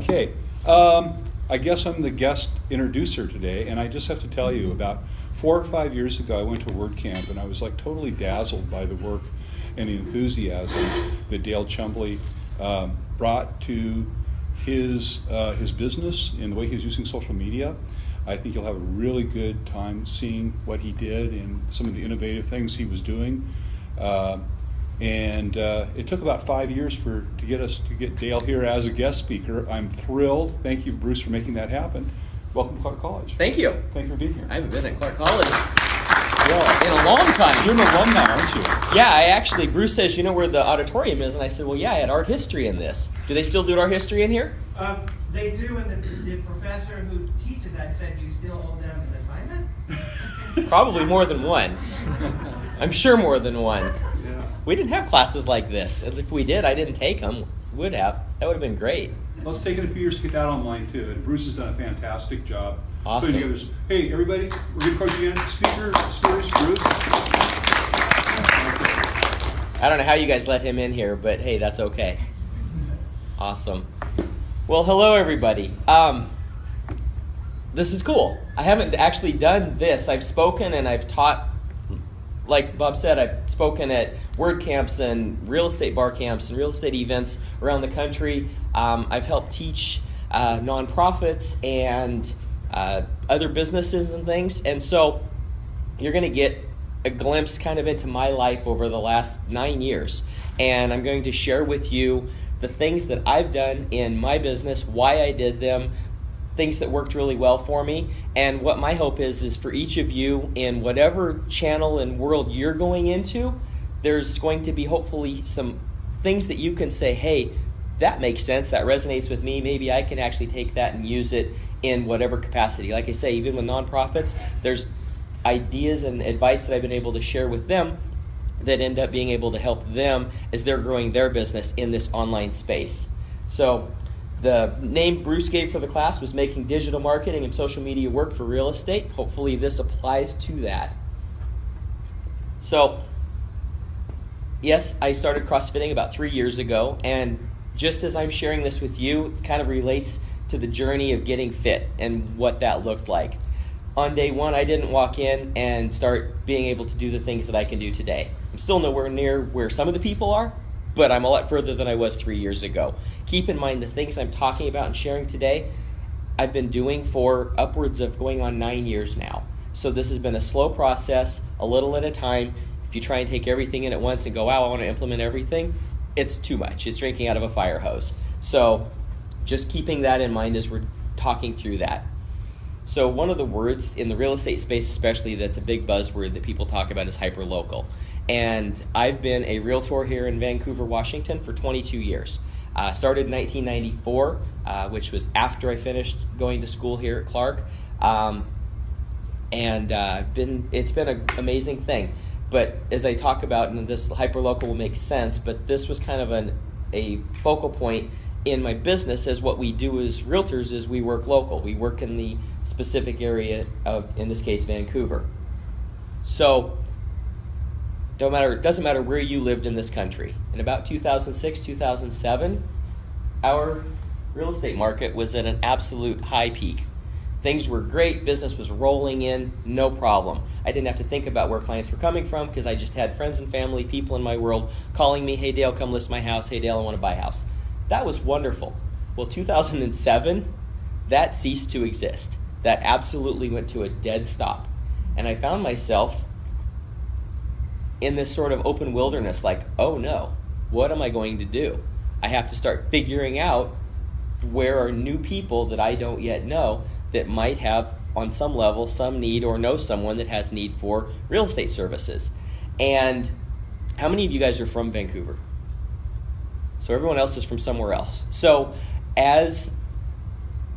Okay, I guess I'm the guest introducer today, and I just have to tell you about 4 or 5 years ago, I went to WordCamp, and I was like totally dazzled by the work and the enthusiasm that Dale Chumbley brought to his business and the way he was using social media. I think you'll have a really good time seeing what he did and some of the innovative things he was doing. And it took about 5 years to get Dale here as a guest speaker. I'm thrilled. Thank you, Bruce, for making that happen. Welcome to Clark College. Thank you. Thank you for being here. I haven't been at Clark College in a long time. You're an alumni, aren't you? Yeah, Bruce says, you know where the auditorium is? And I said, well, yeah, I had art history in this. Do they still do art history in here? They do, and the professor who teaches that said you still owe them an assignment? Probably more than one. I'm sure more than one. Yeah. We didn't have classes like this. If we did, I didn't take them. Would have. That would have been great. Well, it's taken a few years to get that online, too. And Bruce has done a fantastic job. Awesome. Putting together. Hey, everybody, we're going to coach again. Speakers, Bruce. I don't know how you guys let him in here, but hey, that's okay. Awesome. Well, hello, everybody. This is cool. I haven't actually done this. I've spoken and I've taught, like Bob said, I've spoken at word camps and real estate bar camps and real estate events around the country. I've helped teach nonprofits and other businesses and things. And so you're going to get a glimpse kind of into my life over the last 9 years. And I'm going to share with you the things that I've done in my business, why I did them, things that worked really well for me, and what my hope is for each of you in whatever channel and world you're going into, there's going to be hopefully some things that you can say, hey, that makes sense, that resonates with me, maybe I can actually take that and use it in whatever capacity. Like I say, even with nonprofits, there's ideas and advice that I've been able to share with them that end up being able to help them as they're growing their business in this online space. So the name Bruce gave for the class was Making Digital Marketing and Social Media Work for Real Estate. Hopefully this applies to that. So, yes, I started CrossFitting about 3 years ago, and just as I'm sharing this with you, it kind of relates to the journey of getting fit and what that looked like. On day one, I didn't walk in and start being able to do the things that I can do today. I'm still nowhere near where some of the people are, but I'm a lot further than I was 3 years ago. Keep in mind the things I'm talking about and sharing today, I've been doing for upwards of going on 9 years now. So this has been a slow process, a little at a time. If you try and take everything in at once and go, wow, I want to implement everything, it's too much. It's drinking out of a fire hose. So just keeping that in mind as we're talking through that. So one of the words in the real estate space especially that's a big buzzword that people talk about is hyperlocal. And I've been a realtor here in Vancouver, Washington for 22 years. Started in 1994, which was after I finished going to school here at Clark. It's been an amazing thing. But as I talk about, and this hyperlocal will make sense, but this was kind of a focal point in my business, as what we do as realtors is we work local. We work in the specific area of, in this case, Vancouver. So it doesn't matter where you lived in this country. In about 2006, 2007, our real estate market was at an absolute high peak. Things were great, business was rolling in, no problem. I didn't have to think about where clients were coming from because I just had friends and family, people in my world calling me, hey Dale, come list my house, hey Dale, I want to buy a house. That was wonderful. Well, 2007, that ceased to exist. That absolutely went to a dead stop. And I found myself in this sort of open wilderness, like, oh no, what am I going to do? I have to start figuring out where are new people that I don't yet know that might have, on some level, some need or know someone that has need for real estate services. And how many of you guys are from Vancouver? So everyone else is from somewhere else. So as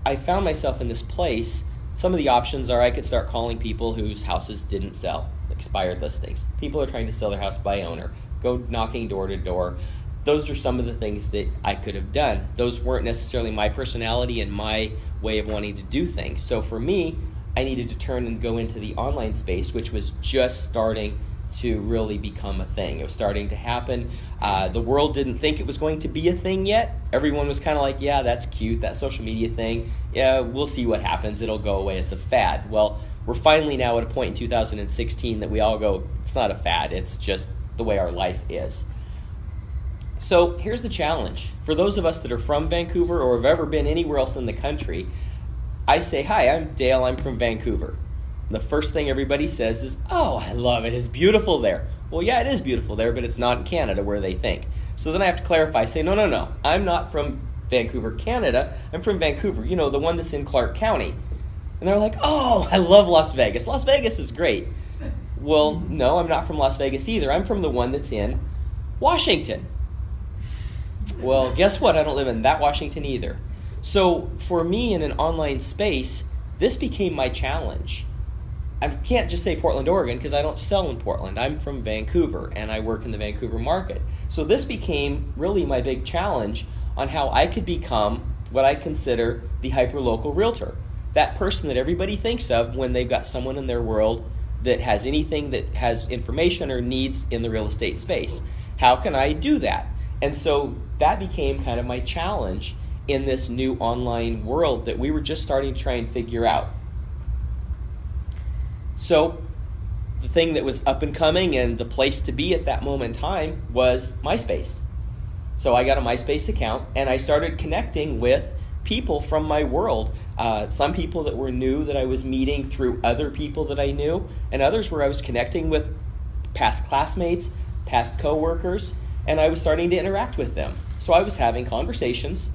I found myself in this place, some of the options are I could start calling people whose houses didn't sell, expired listings. People are trying to sell their house by owner, go knocking door to door. Those are some of the things that I could have done. Those weren't necessarily my personality and my way of wanting to do things. So for me, I needed to turn and go into the online space, which was just starting to really become a thing. It was starting to happen. The world didn't think it was going to be a thing yet. Everyone was kind of like, yeah, that's cute, that social media thing. Yeah, we'll see what happens. It'll go away. It's a fad. Well, we're finally now at a point in 2016 that we all go, it's not a fad. It's just the way our life is. So here's the challenge. For those of us that are from Vancouver or have ever been anywhere else in the country, I say, hi, I'm Dale. I'm from Vancouver. The first thing everybody says is, oh, I love it. It's beautiful there. Well, yeah, it is beautiful there, but it's not in Canada where they think. So then I have to clarify, say, no. I'm not from Vancouver, Canada. I'm from Vancouver, the one that's in Clark County. And they're like, oh, I love Las Vegas. Las Vegas is great. Well, no, I'm not from Las Vegas either. I'm from the one that's in Washington. Well, guess what? I don't live in that Washington either. So for me in an online space, this became my challenge. I can't just say Portland, Oregon, because I don't sell in Portland. I'm from Vancouver, and I work in the Vancouver market. So this became really my big challenge on how I could become what I consider the hyperlocal realtor. That person that everybody thinks of when they've got someone in their world that has anything that has information or needs in the real estate space. How can I do that? And so that became kind of my challenge in this new online world that we were just starting to try and figure out. So the thing that was up and coming and the place to be at that moment in time was MySpace. So I got a MySpace account and I started connecting with people from my world. Some people that were new that I was meeting through other people that I knew, and others where I was connecting with past classmates, past coworkers, and I was starting to interact with them. So I was having conversations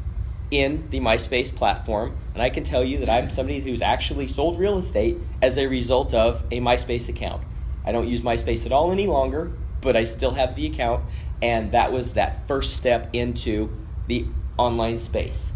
in the MySpace platform, and I can tell you that I'm somebody who's actually sold real estate as a result of a MySpace account. I don't use MySpace at all any longer, but I still have the account, and that was that first step into the online space.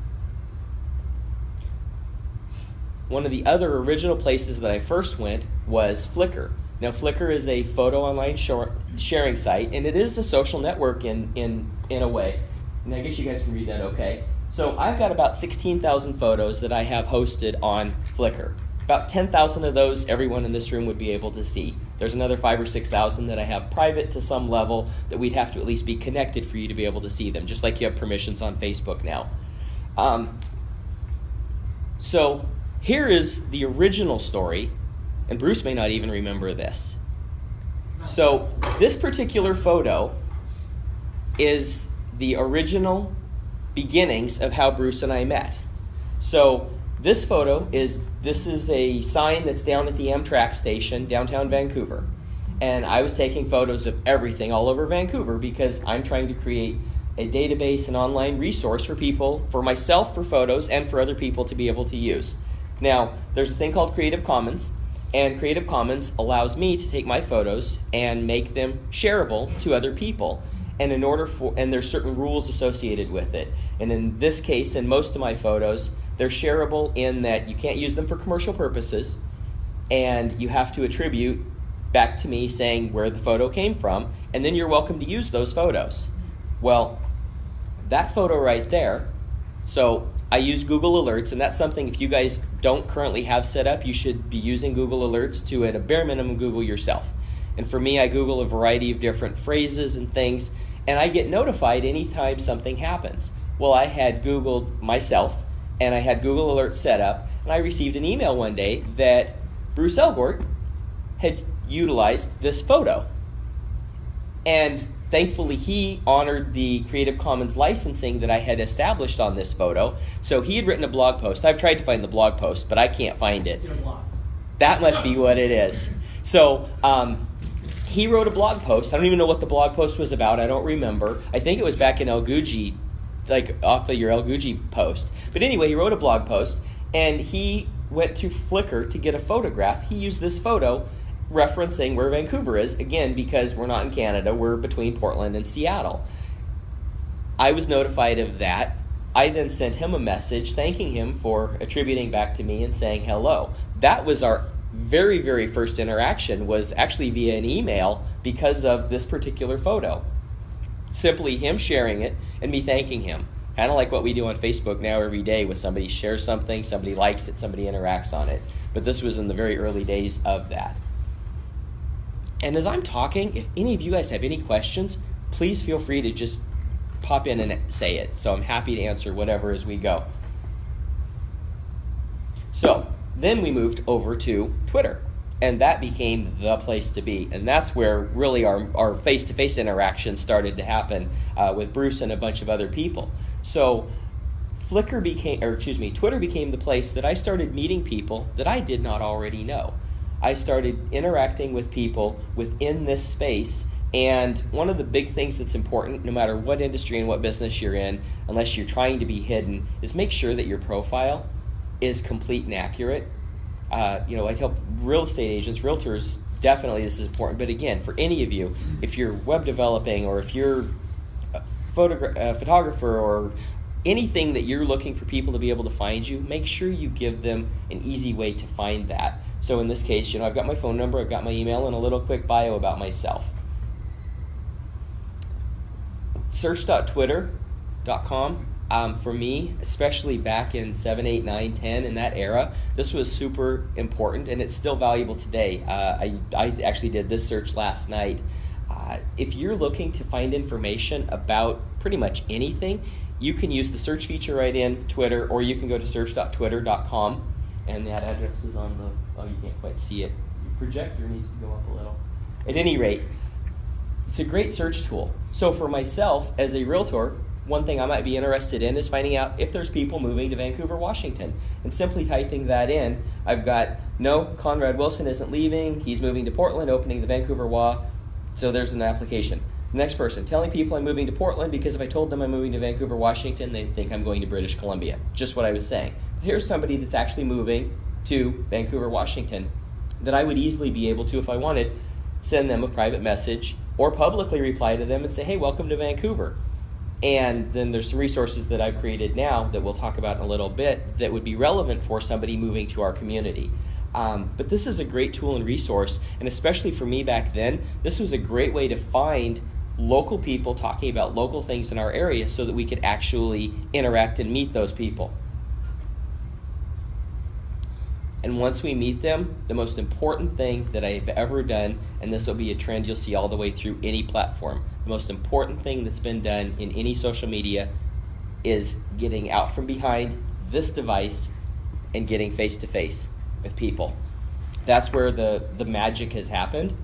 One of the other original places that I first went was Flickr. Now, Flickr is a photo online sharing site, and it is a social network in a way. And I guess you guys can read that okay. So I've got about 16,000 photos that I have hosted on Flickr. About 10,000 of those everyone in this room would be able to see. There's another 5,000 or 6,000 that I have private to some level that we'd have to at least be connected for you to be able to see them, just like you have permissions on Facebook now. So here is the original story, and Bruce may not even remember this. So this particular photo is the original beginnings of how Bruce and I met. So this photo is a sign that's down at the Amtrak station, downtown Vancouver. And I was taking photos of everything all over Vancouver because I'm trying to create a database, an online resource for people, for myself for photos, and for other people to be able to use. Now, there's a thing called Creative Commons, and Creative Commons allows me to take my photos and make them shareable to other people. And there's certain rules associated with it. And in this case, in most of my photos, they're shareable in that you can't use them for commercial purposes, and you have to attribute back to me saying where the photo came from, and then you're welcome to use those photos. Well, that photo right there, so I use Google Alerts, and that's something if you guys don't currently have set up, you should be using Google Alerts to, at a bare minimum, Google yourself. And for me, I Google a variety of different phrases and things, and I get notified anytime something happens. Well, I had Googled myself, and I had Google Alerts set up, and I received an email one day that Bruce Elgort had utilized this photo. And thankfully, he honored the Creative Commons licensing that I had established on this photo. So he had written a blog post. I've tried to find the blog post, but I can't find it. That must be what it is. So he wrote a blog post. I don't even know what the blog post was about. I don't remember. I think it was back in El Guji, like off of your El Guji post. But anyway, he wrote a blog post, and he went to Flickr to get a photograph. He used this photo referencing where Vancouver is, again, because we're not in Canada, we're between Portland and Seattle. I was notified of that. I then sent him a message thanking him for attributing back to me and saying hello. That was our very, very first interaction, was actually via an email because of this particular photo. Simply him sharing it and me thanking him. Kind of like what we do on Facebook now every day with somebody shares something, somebody likes it, somebody interacts on it. But this was in the very early days of that. And as I'm talking, if any of you guys have any questions, please feel free to just pop in and say it. So I'm happy to answer whatever as we go. So then we moved over to Twitter, and that became the place to be. And that's where really our face-to-face interaction started to happen with Bruce and a bunch of other people. So Twitter became the place that I started meeting people that I did not already know. I started interacting with people within this space, and one of the big things that's important, no matter what industry and what business you're in, unless you're trying to be hidden, is make sure that your profile is complete and accurate. I tell real estate agents, realtors, definitely this is important, but again, for any of you, if you're web developing or if you're a photographer or anything that you're looking for people to be able to find you, make sure you give them an easy way to find that. So in this case, I've got my phone number, I've got my email, and a little quick bio about myself. Search.twitter.com. For me, especially back in 7, 8, 9, 10, in that era, this was super important, and it's still valuable today. I actually did this search last night. If you're looking to find information about pretty much anything, you can use the search feature right in Twitter, or you can go to search.twitter.com, and that address is on the, you can't quite see it. Your projector needs to go up a little. At any rate, it's a great search tool. So for myself, as a realtor, one thing I might be interested in is finding out if there's people moving to Vancouver, Washington. And simply typing that in, I've got, no, Conrad Wilson isn't leaving, he's moving to Portland, opening the Vancouver WA, so there's an application. Next person, telling people I'm moving to Portland because if I told them I'm moving to Vancouver, Washington, they'd think I'm going to British Columbia. Just what I was saying. But here's somebody that's actually moving to Vancouver, Washington, that I would easily be able to, if I wanted, send them a private message or publicly reply to them and say, hey, welcome to Vancouver. And then there's some resources that I've created now that we'll talk about in a little bit that would be relevant for somebody moving to our community. But this is a great tool and resource, and especially for me back then, this was a great way to find local people talking about local things in our area so that we could actually interact and meet those people. And once we meet them, the most important thing that I've ever done, and this will be a trend you'll see all the way through any platform, the most important thing that's been done in any social media is getting out from behind this device and getting face-to-face with people. That's where the magic has happened.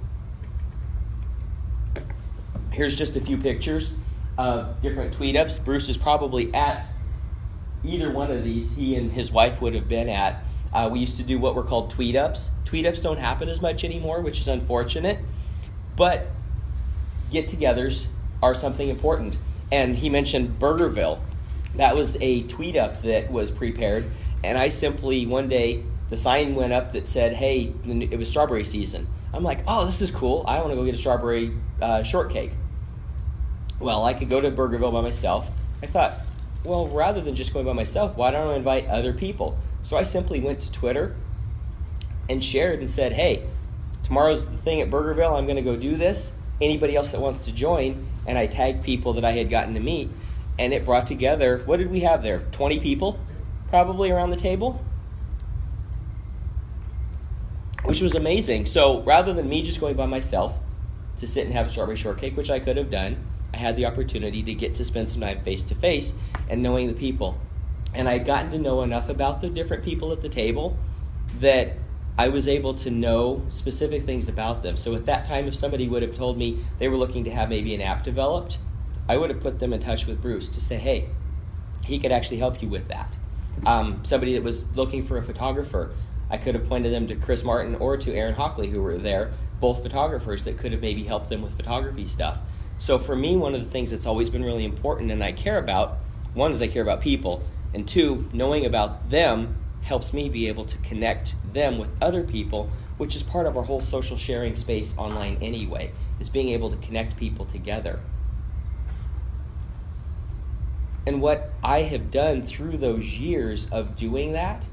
Here's just a few pictures of different tweet-ups. Bruce is probably at either one of these. He and his wife would have been at. We used to do what were called tweet-ups. Tweet-ups don't happen as much anymore, which is unfortunate. But get-togethers are something important. And he mentioned Burgerville. That was a tweet-up that was prepared. And I simply, one day, the sign went up that said, hey, it was strawberry season. I'm like, oh, this is cool. I want to go get a strawberry shortcake. Well, I could go to Burgerville by myself. I thought, well, rather than just going by myself, why don't I invite other people? So I simply went to Twitter and shared and said, hey, tomorrow's the thing at Burgerville. I'm going to go do this. Anybody else that wants to join? And I tagged people that I had gotten to meet. And it brought together, what did we have there? 20 people probably around the table? Which was amazing. So rather than me just going by myself to sit and have a strawberry shortcake, which I could have done, I had the opportunity to get to spend some time face-to-face and knowing the people. And I'd gotten to know enough about the different people at the table that I was able to know specific things about them. So at that time, if somebody would have told me they were looking to have maybe an app developed, I would have put them in touch with Bruce to say, hey, he could actually help you with that. Somebody that was looking for a photographer, I could have pointed them to Chris Martin or to Aaron Hockley, who were there, both photographers that could have maybe helped them with photography stuff. So for me, one of the things that's always been really important and I care about, one is I care about people, and two, knowing about them helps me be able to connect them with other people, which is part of our whole social sharing space online anyway, is being able to connect people together. And what I have done through those years of doing that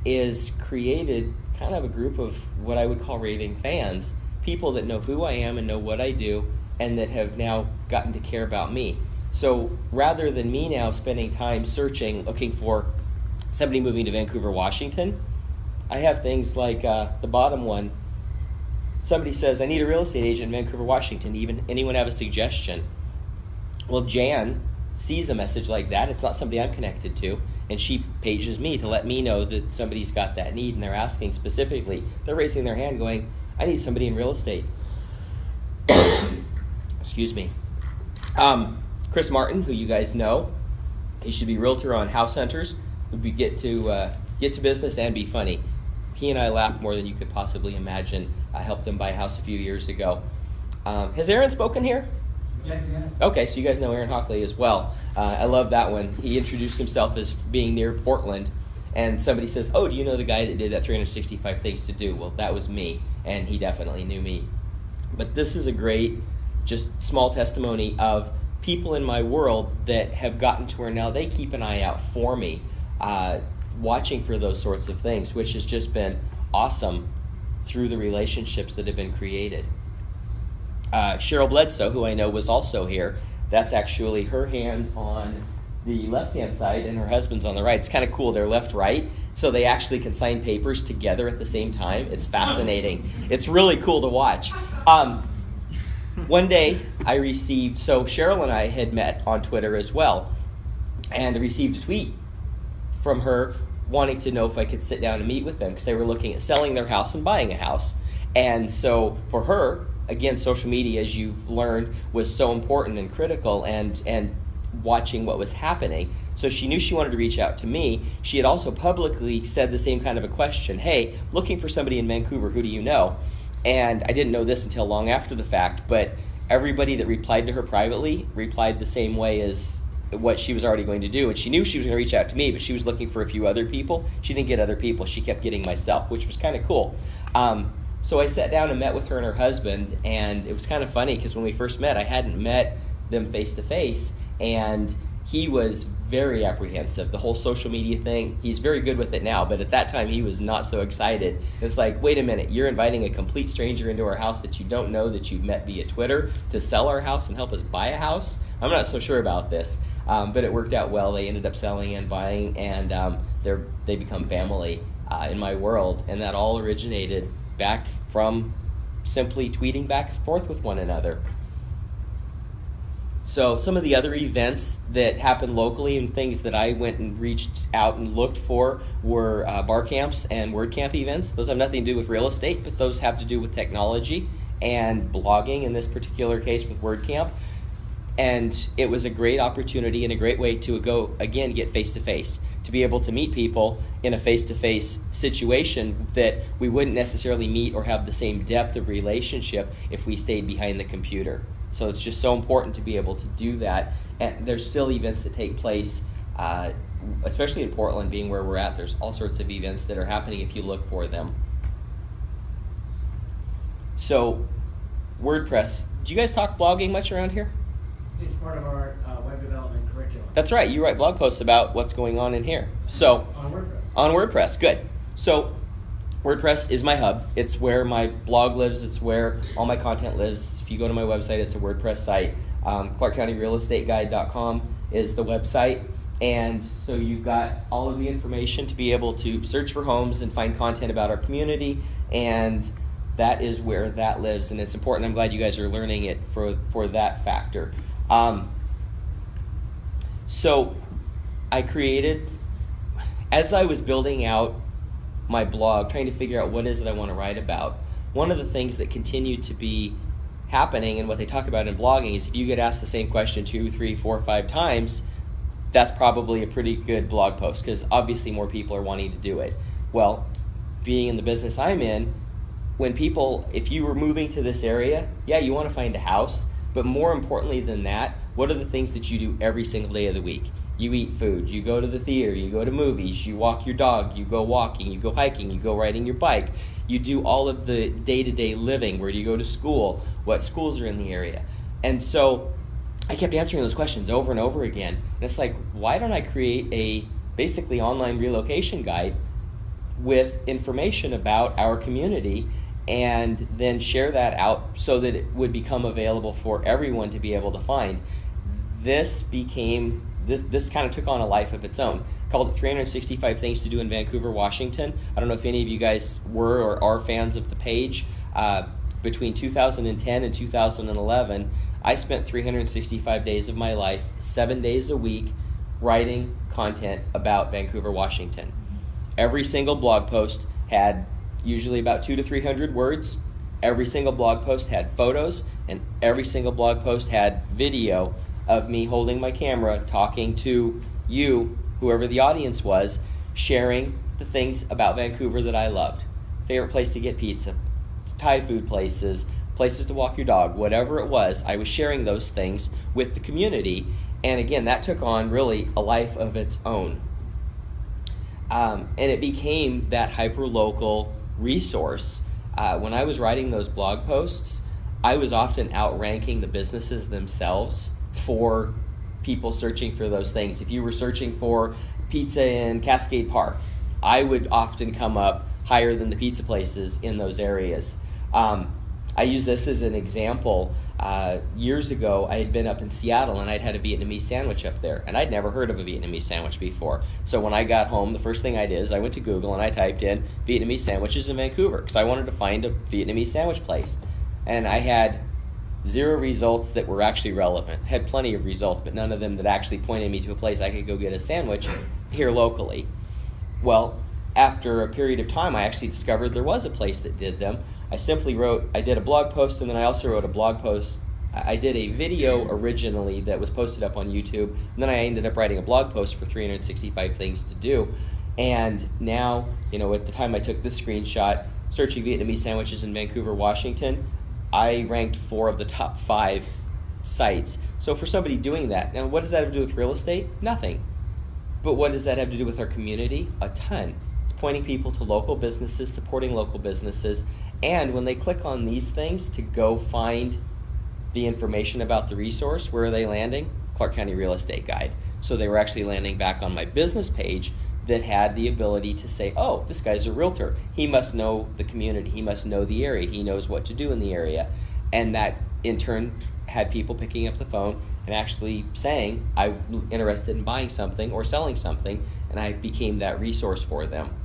is created kind of a group of what I would call raving fans, people that know who I am and know what I do, and that have now gotten to care about me. So rather than me now spending time searching, looking for somebody moving to Vancouver, Washington, I have things like the bottom one, somebody says, I need a real estate agent in Vancouver, Washington. Anyone have a suggestion? Well, Jan sees a message like that. It's not somebody I'm connected to. And she pages me to let me know that somebody's got that need, and they're asking specifically. They're raising their hand going, I need somebody in real estate. Excuse me. Chris Martin, who you guys know, he should be realtor on House Hunters. We get to business and be funny. He and I laugh more than you could possibly imagine. I helped him buy a house a few years ago. Has Aaron spoken here? Yes, he has. Okay, so you guys know Aaron Hockley as well. I love that one. He introduced himself as being near Portland, and somebody says, oh, do you know the guy that did that 365 Things to Do? Well, that was me, and he definitely knew me. But this is a great, just small testimony of people in my world that have gotten to where now they keep an eye out for me, watching for those sorts of things, which has just been awesome through the relationships that have been created. Cheryl Bledsoe, who I know was also here, that's actually her hand on the left-hand side and her husband's on the right. It's kind of cool. They're left-right, so they actually can sign papers together at the same time. It's fascinating. It's really cool to watch. One day I received, so Cheryl and I had met on Twitter as well, and I received a tweet from her wanting to know if I could sit down and meet with them because they were looking at selling their house and buying a house. And so for her, again, social media, as you've learned, was so important and critical, and watching what was happening. So she knew she wanted to reach out to me. She had also publicly said the same kind of a question. Hey, looking for somebody in Vancouver, who do you know? And I didn't know this until long after the fact, but everybody that replied to her privately replied the same way as what she was already going to do. And she knew she was going to reach out to me, but she was looking for a few other people. She didn't get other people. She kept getting myself, which was kind of cool. So I sat down and met with her and her husband, and it was kind of funny because when we first met, I hadn't met them face to face, and he was very apprehensive. The whole social media thing, he's very good with it now, but at that time he was not so excited. It's like, wait a minute, you're inviting a complete stranger into our house that you don't know, that you've met via Twitter, to sell our house and help us buy a house? I'm not so sure about this, but it worked out well. They ended up selling and buying, and they become family in my world, and that all originated back from simply tweeting back and forth with one another. So some of the other events that happened locally and things that I went and reached out and looked for were bar camps and WordCamp events. Those have nothing to do with real estate, but those have to do with technology and blogging, in this particular case with WordCamp. And it was a great opportunity and a great way to go, again, get face-to-face, to be able to meet people in a face-to-face situation that we wouldn't necessarily meet or have the same depth of relationship if we stayed behind the computer. So it's just so important to be able to do that. And there's still events that take place, especially in Portland, being where we're at. There's all sorts of events that are happening if you look for them. So WordPress, do you guys talk blogging much around here? It's part of our web development curriculum. That's right. You write blog posts about what's going on in here. So On WordPress. On WordPress, good. So WordPress is my hub. It's where my blog lives. It's where all my content lives. If you go to my website, it's a WordPress site. ClarkCountyRealEstateGuide.com is the website. And so you've got all of the information to be able to search for homes and find content about our community. And that is where that lives. And it's important. I'm glad you guys are learning it for that factor. So I created, as I was building out my blog, trying to figure out what is it I want to write about, one of the things that continued to be happening, and what they talk about in blogging, is if you get asked the same question 2, 3, 4, 5 times, that's probably a pretty good blog post, because obviously more people are wanting to do it. Well, being in the business I'm in, when people, if you were moving to this area, yeah, you want to find a house, but more importantly than that, what are the things that you do every single day of the week? You eat food, you go to the theater, you go to movies, you walk your dog, you go walking, you go hiking, you go riding your bike. You do all of the day-to-day living. Where do you go to school? What schools are in the area? And so I kept answering those questions over and over again. And it's like, why don't I create a basically online relocation guide with information about our community and then share that out so that it would become available for everyone to be able to find? This kind of took on a life of its own. Called it 365 Things to Do in Vancouver, Washington. I don't know if any of you guys were or are fans of the page. between 2010 and 2011, I spent 365 days of my life, 7 days a week, writing content about Vancouver, Washington. Every single blog post had usually about 200 to 300 words. Every single blog post had photos, and every single blog post had video of me holding my camera, talking to you, whoever the audience was, sharing the things about Vancouver that I loved. Favorite place to get pizza, Thai food places, places to walk your dog, whatever it was, I was sharing those things with the community. And again, that took on really a life of its own. And it became that hyper-local resource. When I was writing those blog posts, I was often outranking the businesses themselves for people searching for those things. If you were searching for pizza in Cascade Park, I would often come up higher than the pizza places in those areas. I use this as an example. Years ago, I had been up in Seattle and I'd had a Vietnamese sandwich up there, and I'd never heard of a Vietnamese sandwich before. So when I got home, the first thing I did is I went to Google and I typed in Vietnamese sandwiches in Vancouver because I wanted to find a Vietnamese sandwich place. And I had 0 results that were actually relevant. Had plenty of results, but none of them that actually pointed me to a place I could go get a sandwich here locally. Well, after a period of time, I actually discovered there was a place that did them. I did a blog post, and then I also wrote a blog post. I did a video originally that was posted up on YouTube, and then I ended up writing a blog post for 365 things to do. And now, at the time I took this screenshot, searching Vietnamese sandwiches in Vancouver, Washington, I ranked 4 of the top 5 sites. So for somebody doing that, now what does that have to do with real estate? Nothing. But what does that have to do with our community? A ton. It's pointing people to local businesses, supporting local businesses, and when they click on these things to go find the information about the resource, where are they landing? Clark County Real Estate Guide. So they were actually landing back on my business page that had the ability to say, oh, this guy's a realtor. He must know the community. He must know the area. He knows what to do in the area. And that, in turn, had people picking up the phone and actually saying, I'm interested in buying something or selling something, and I became that resource for them.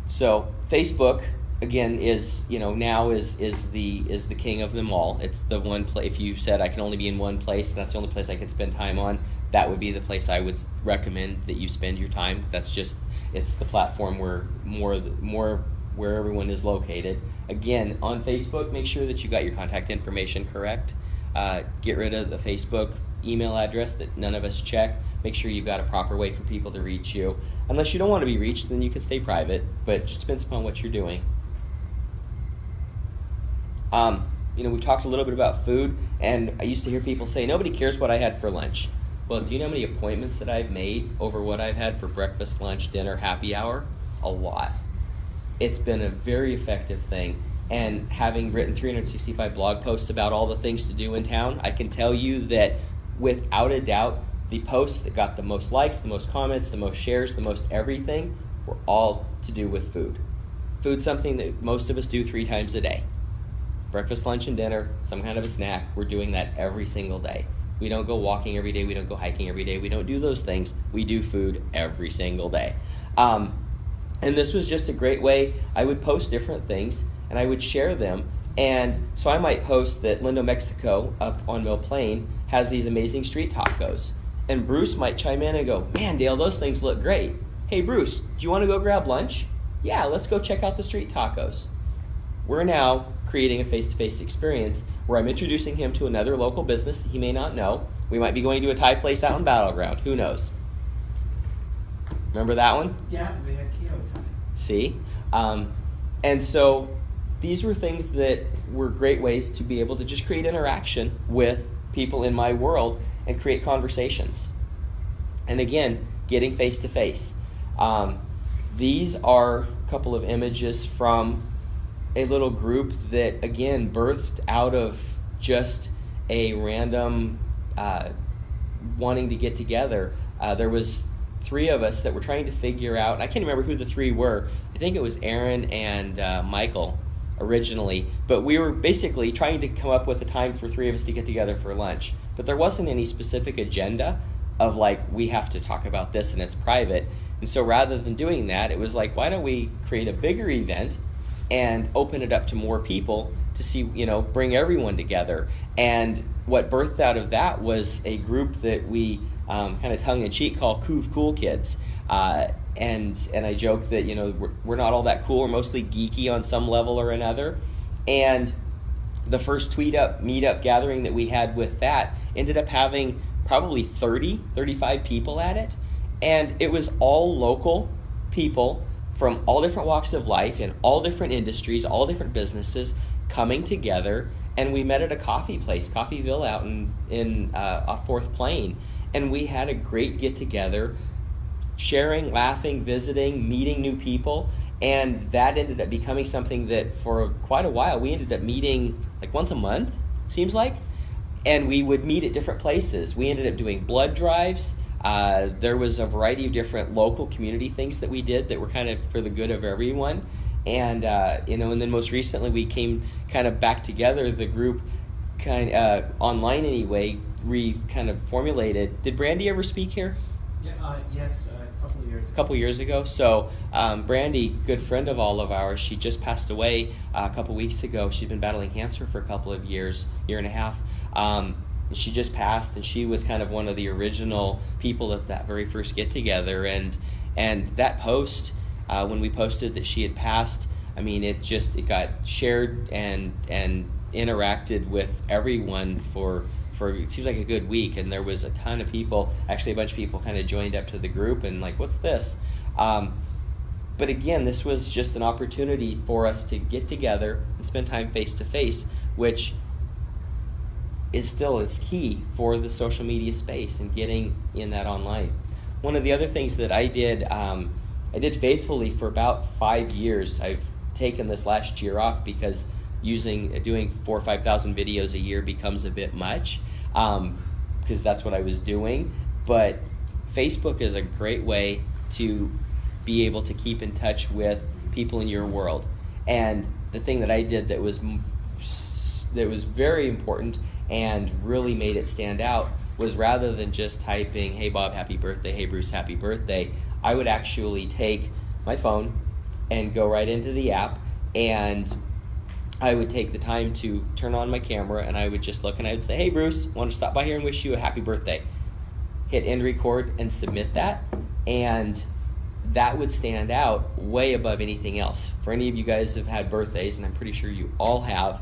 So Facebook, again, is now is the king of them all. It's the one place. If you said I can only be in one place, that's the only place I can spend time on, that would be the place I would recommend that you spend your time. It's the platform where more where everyone is located. Again, on Facebook, make sure that you got your contact information correct. Get rid of the Facebook email address that none of us check. Make sure you've got a proper way for people to reach you. Unless you don't want to be reached, then you can stay private, but it just depends upon what you're doing. We've talked a little bit about food, and I used to hear people say, nobody cares what I had for lunch. Well, do you know how many appointments that I've made over what I've had for breakfast, lunch, dinner, happy hour? A lot. It's been a very effective thing, and having written 365 blog posts about all the things to do in town, I can tell you that without a doubt, the posts that got the most likes, the most comments, the most shares, the most everything were all to do with food. Food's something that most of us do 3 times a day. Breakfast, lunch, and dinner, some kind of a snack. We're doing that every single day. We don't go walking every day. We don't go hiking every day. We don't do those things. We do food every single day. And this was just a great way. I would post different things, and I would share them. And so I might post that Lindo, Mexico, up on Mill Plain, has these amazing street tacos. And Bruce might chime in and go, man, Dale, those things look great. Hey, Bruce, do you want to go grab lunch? Yeah, let's go check out the street tacos. We're now creating a face-to-face experience where I'm introducing him to another local business that he may not know. We might be going to a Thai place out in Battleground. Who knows? Remember that one? Yeah, we had keto time. See? And so these were things that were great ways to be able to just create interaction with people in my world and create conversations. And again, getting face-to-face. These are a couple of images from a little group that, again, birthed out of just a random wanting to get together. There was 3 of us that were trying to figure out, I can't remember who the 3 were. I think it was Aaron and Michael originally, but we were basically trying to come up with a time for 3 of us to get together for lunch. But there wasn't any specific agenda of we have to talk about this and it's private. And so rather than doing that, it was why don't we create a bigger event and open it up to more people to see, bring everyone together. And what birthed out of that was a group that we kind of tongue-in-cheek call Coov Cool Kids. And I joke that, we're not all that cool. We're mostly geeky on some level or another. And the first meetup gathering that we had with that ended up having probably 35 people at it. And it was all local people from all different walks of life in all different industries, all different businesses coming together. And we met at a coffee place, Coffeeville, out in Fourth Plain. And we had a great get-together, sharing, laughing, visiting, meeting new people. And that ended up becoming something that for quite a while we ended up meeting like once a month, seems like. And we would meet at different places. We ended up doing blood drives. There was a variety of different local community things that we did that were kind of for the good of everyone. And, and then most recently we came kind of back together, the group online anyway, kind of formulated. Did Brandy ever speak here? Yeah, yes, a couple years ago. So Brandy, good friend of all of ours, she just passed away a couple weeks ago. She'd been battling cancer for a couple of years, year and a half. She just passed, and she was kind of one of the original people at that very first get-together. And that post, when we posted that she had passed, I mean, it got shared and interacted with everyone for it seems like a good week. And there was a ton of people, actually a bunch of people kind of joined up to the group and like, what's this? But again, this was just an opportunity for us to get together and spend time face-to-face, which is still, it's key for the social media space and getting in that online. One of the other things that I did faithfully for about 5 years. I've taken this last year off because doing 4,000 or 5,000 videos a year becomes a bit much, because that's what I was doing. But Facebook is a great way to be able to keep in touch with people in your world. And the thing that I did that was very important and really made it stand out was, rather than just typing, hey Bob, happy birthday, hey Bruce, happy birthday, I would actually take my phone and go right into the app, and I would take the time to turn on my camera, and I would just look and I would say, hey Bruce, want to stop by here and wish you a happy birthday. Hit end record and submit that, and that would stand out way above anything else. For any of you guys who have had birthdays, and I'm pretty sure you all have,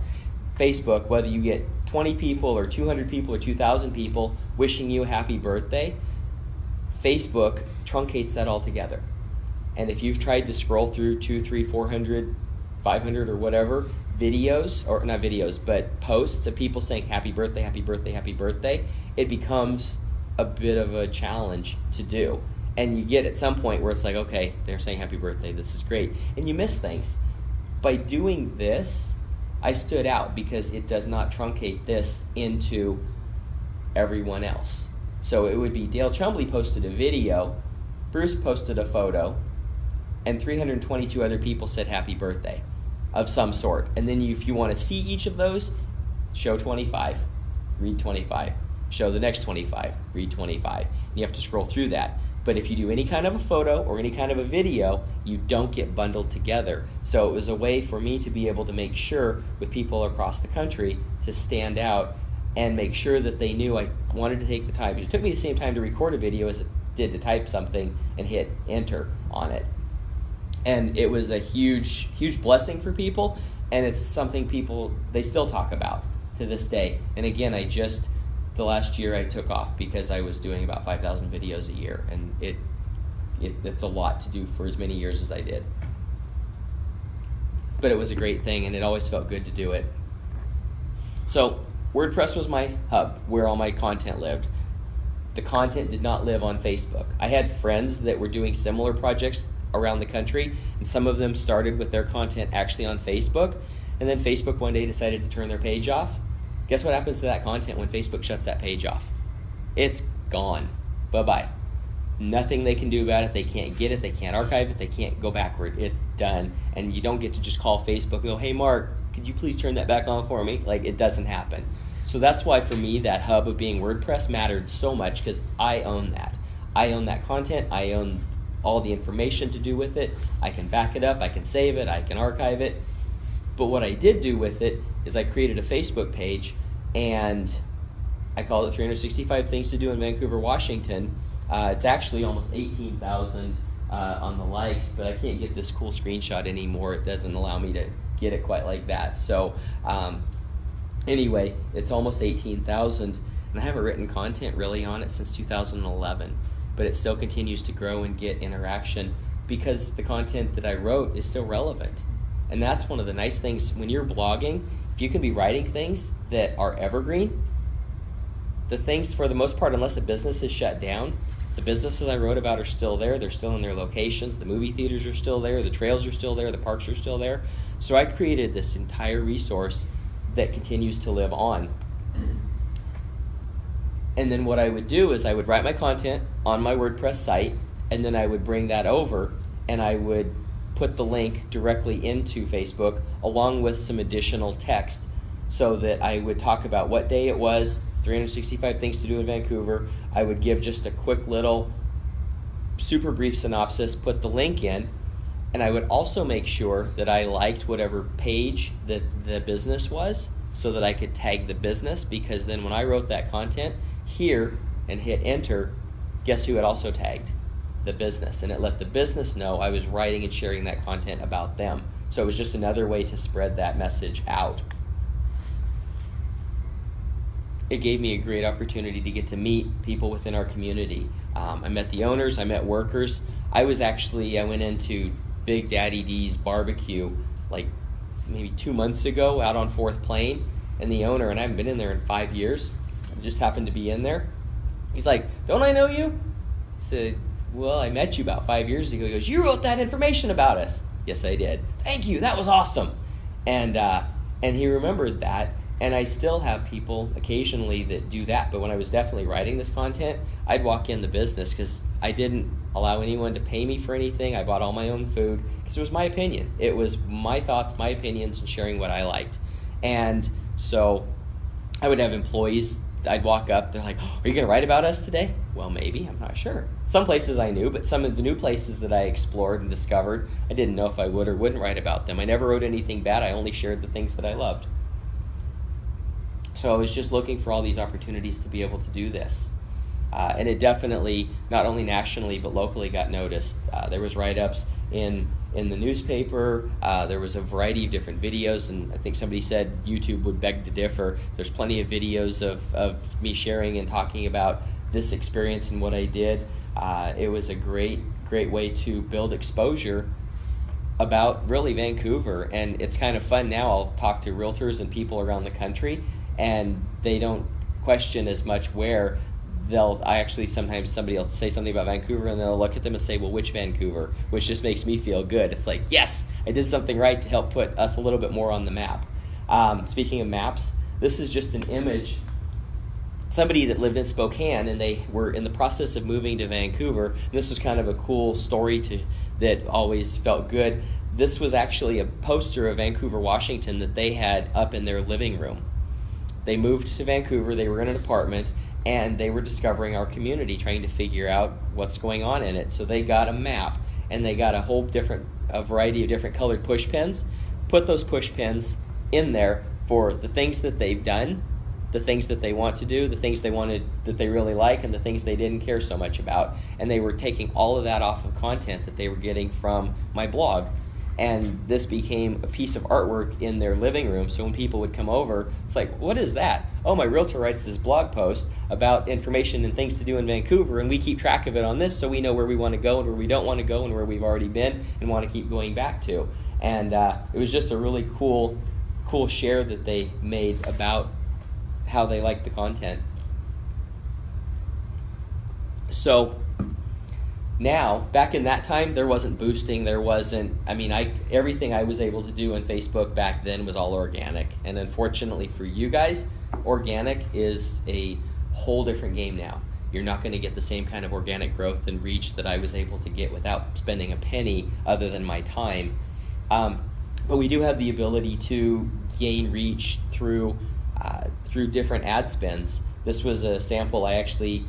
Facebook, whether you get 20 people or 200 people or 2,000 people wishing you a happy birthday, Facebook truncates that all together. And if you've tried to scroll through 200, 300, 400, 500 or whatever videos, or not videos, but posts of people saying happy birthday, happy birthday, happy birthday, it becomes a bit of a challenge to do. And you get at some point where it's like, okay, they're saying happy birthday, this is great. And you miss things. By doing this, I stood out because it does not truncate this into everyone else. So it would be Dale Chumbley posted a video, Bruce posted a photo, and 322 other people said happy birthday of some sort. And then if you want to see each of those, show 25, read 25. Show the next 25, read 25. And you have to scroll through that. But if you do any kind of a photo or any kind of a video, you don't get bundled together. So it was a way for me to be able to make sure with people across the country to stand out and make sure that they knew I wanted to take the time. It took me the same time to record a video as it did to type something and hit enter on it. And it was a huge, huge blessing for people, and it's something they still talk about to this day. And again, the last year I took off because I was doing about 5,000 videos a year, and it's a lot to do for as many years as I did. But it was a great thing, and it always felt good to do it. So WordPress was my hub where all my content lived. The content did not live on Facebook. I had friends that were doing similar projects around the country, and some of them started with their content actually on Facebook, and then Facebook one day decided to turn their page off. Guess what happens to that content when Facebook shuts that page off? It's gone. Bye-bye. Nothing they can do about it. They can't get it. They can't archive it. They can't go backward. It's done. And you don't get to just call Facebook and go, hey, Mark, could you please turn that back on for me? Like, it doesn't happen. So that's why, for me, that hub of being WordPress mattered so much, because I own that. I own that content. I own all the information to do with it. I can back it up. I can save it. I can archive it. But what I did do with it is I created a Facebook page, and I called it 365 Things to Do in Vancouver, Washington. It's actually almost 18,000 on the likes, but I can't get this cool screenshot anymore. It doesn't allow me to get it quite like that. So anyway, it's almost 18,000, and I haven't written content really on it since 2011, but it still continues to grow and get interaction because the content that I wrote is still relevant. And that's one of the nice things when you're blogging. If you can be writing things that are evergreen, the things for the most part, unless a business is shut down, the businesses I wrote about are still there. They're still in their locations. The movie theaters are still there. The trails are still there. The parks are still there. So I created this entire resource that continues to live on. And then what I would do is I would write my content on my WordPress site, and then I would bring that over and I would put the link directly into Facebook along with some additional text so that I would talk about what day it was, 365 things to do in Vancouver. I would give just a quick little super brief synopsis, put the link in, and I would also make sure that I liked whatever page that the business was so that I could tag the business, because then when I wrote that content here and hit enter, guess who it also tagged? The business. And it let the business know I was writing and sharing that content about them. So it was just another way to spread that message out. It gave me a great opportunity to get to meet people within our community. I met the owners, I met workers. I went into Big Daddy D's barbecue like maybe 2 months ago out on 4th Plain, and the owner, and I haven't been in there in 5 years, I just happened to be in there. He's like, "Don't I know you?" I said, "Well, I met you about 5 years ago." He goes, "You wrote that information about us." Yes, I did. "Thank you, that was awesome." And he remembered that. And I still have people occasionally that do that. But when I was definitely writing this content, I'd walk in the business because I didn't allow anyone to pay me for anything. I bought all my own food because it was my opinion. It was my thoughts, my opinions, and sharing what I liked. And so I would have employees. I'd walk up. They're like, "Oh, are you going to write about us today?" Well, maybe. I'm not sure. Some places I knew, but some of the new places that I explored and discovered, I didn't know if I would or wouldn't write about them. I never wrote anything bad. I only shared the things that I loved. So I was just looking for all these opportunities to be able to do this. And it definitely, not only nationally, but locally got noticed. There was write-ups in the newspaper. There was a variety of different videos, and I think somebody said YouTube would beg to differ. There's plenty of videos of me sharing and talking about this experience and what I did. It was a great way to build exposure about really Vancouver. And it's kind of fun now. I'll talk to realtors and people around the country, and they don't question as much where. Sometimes somebody will say something about Vancouver and they'll look at them and say, "Well, which Vancouver?" Which just makes me feel good. It's like, yes, I did something right to help put us a little bit more on the map. Speaking of maps, this is just an image. Somebody that lived in Spokane and they were in the process of moving to Vancouver. And this was kind of a cool story that always felt good. This was actually a poster of Vancouver, Washington that they had up in their living room. They moved to Vancouver, they were in an apartment, and they were discovering our community, trying to figure out what's going on in it. So they got a map, and they got a variety of different colored push pins, put those push pins in there for the things that they've done, the things that they want to do, the things they wanted that they really like, and the things they didn't care so much about. And they were taking all of that off of content that they were getting from my blog. And this became a piece of artwork in their living room. So when people would come over, it's like, "What is that?" "Oh, my realtor writes this blog post about information and things to do in Vancouver, and we keep track of it on this so we know where we want to go and where we don't want to go and where we've already been and want to keep going back to." And it was just a really cool share that they made about how they liked the content. So now, back in that time, there wasn't boosting, everything I was able to do on Facebook back then was all organic. And unfortunately for you guys, organic is a whole different game now. You're not going to get the same kind of organic growth and reach that I was able to get without spending a penny other than my time. But we do have the ability to gain reach through different ad spends. This was a sample I actually...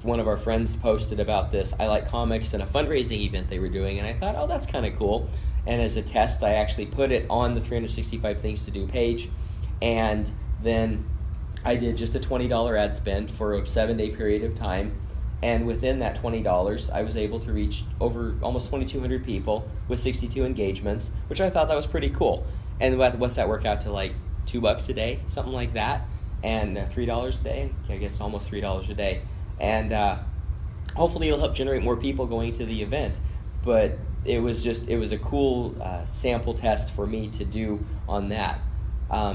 one of our friends posted about this. I Like Comics and a fundraising event they were doing, and I thought, oh, that's kind of cool. And as a test, I actually put it on the 365 Things to Do page. And then I did just a $20 ad spend for a 7-day period of time. And within that $20, I was able to reach over almost 2,200 people with 62 engagements, which I thought that was pretty cool. And what's that work out to, like $2 a day, something like that? And $3 a day, I guess almost $3 a day. And hopefully it'll help generate more people going to the event. But it was a cool sample test for me to do on that.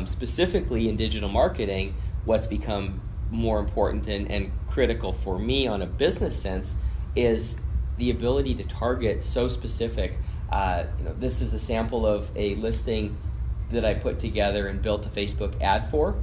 Specifically in digital marketing, what's become more important and critical for me on a business sense is the ability to target so specific. This is a sample of a listing that I put together and built a Facebook ad for.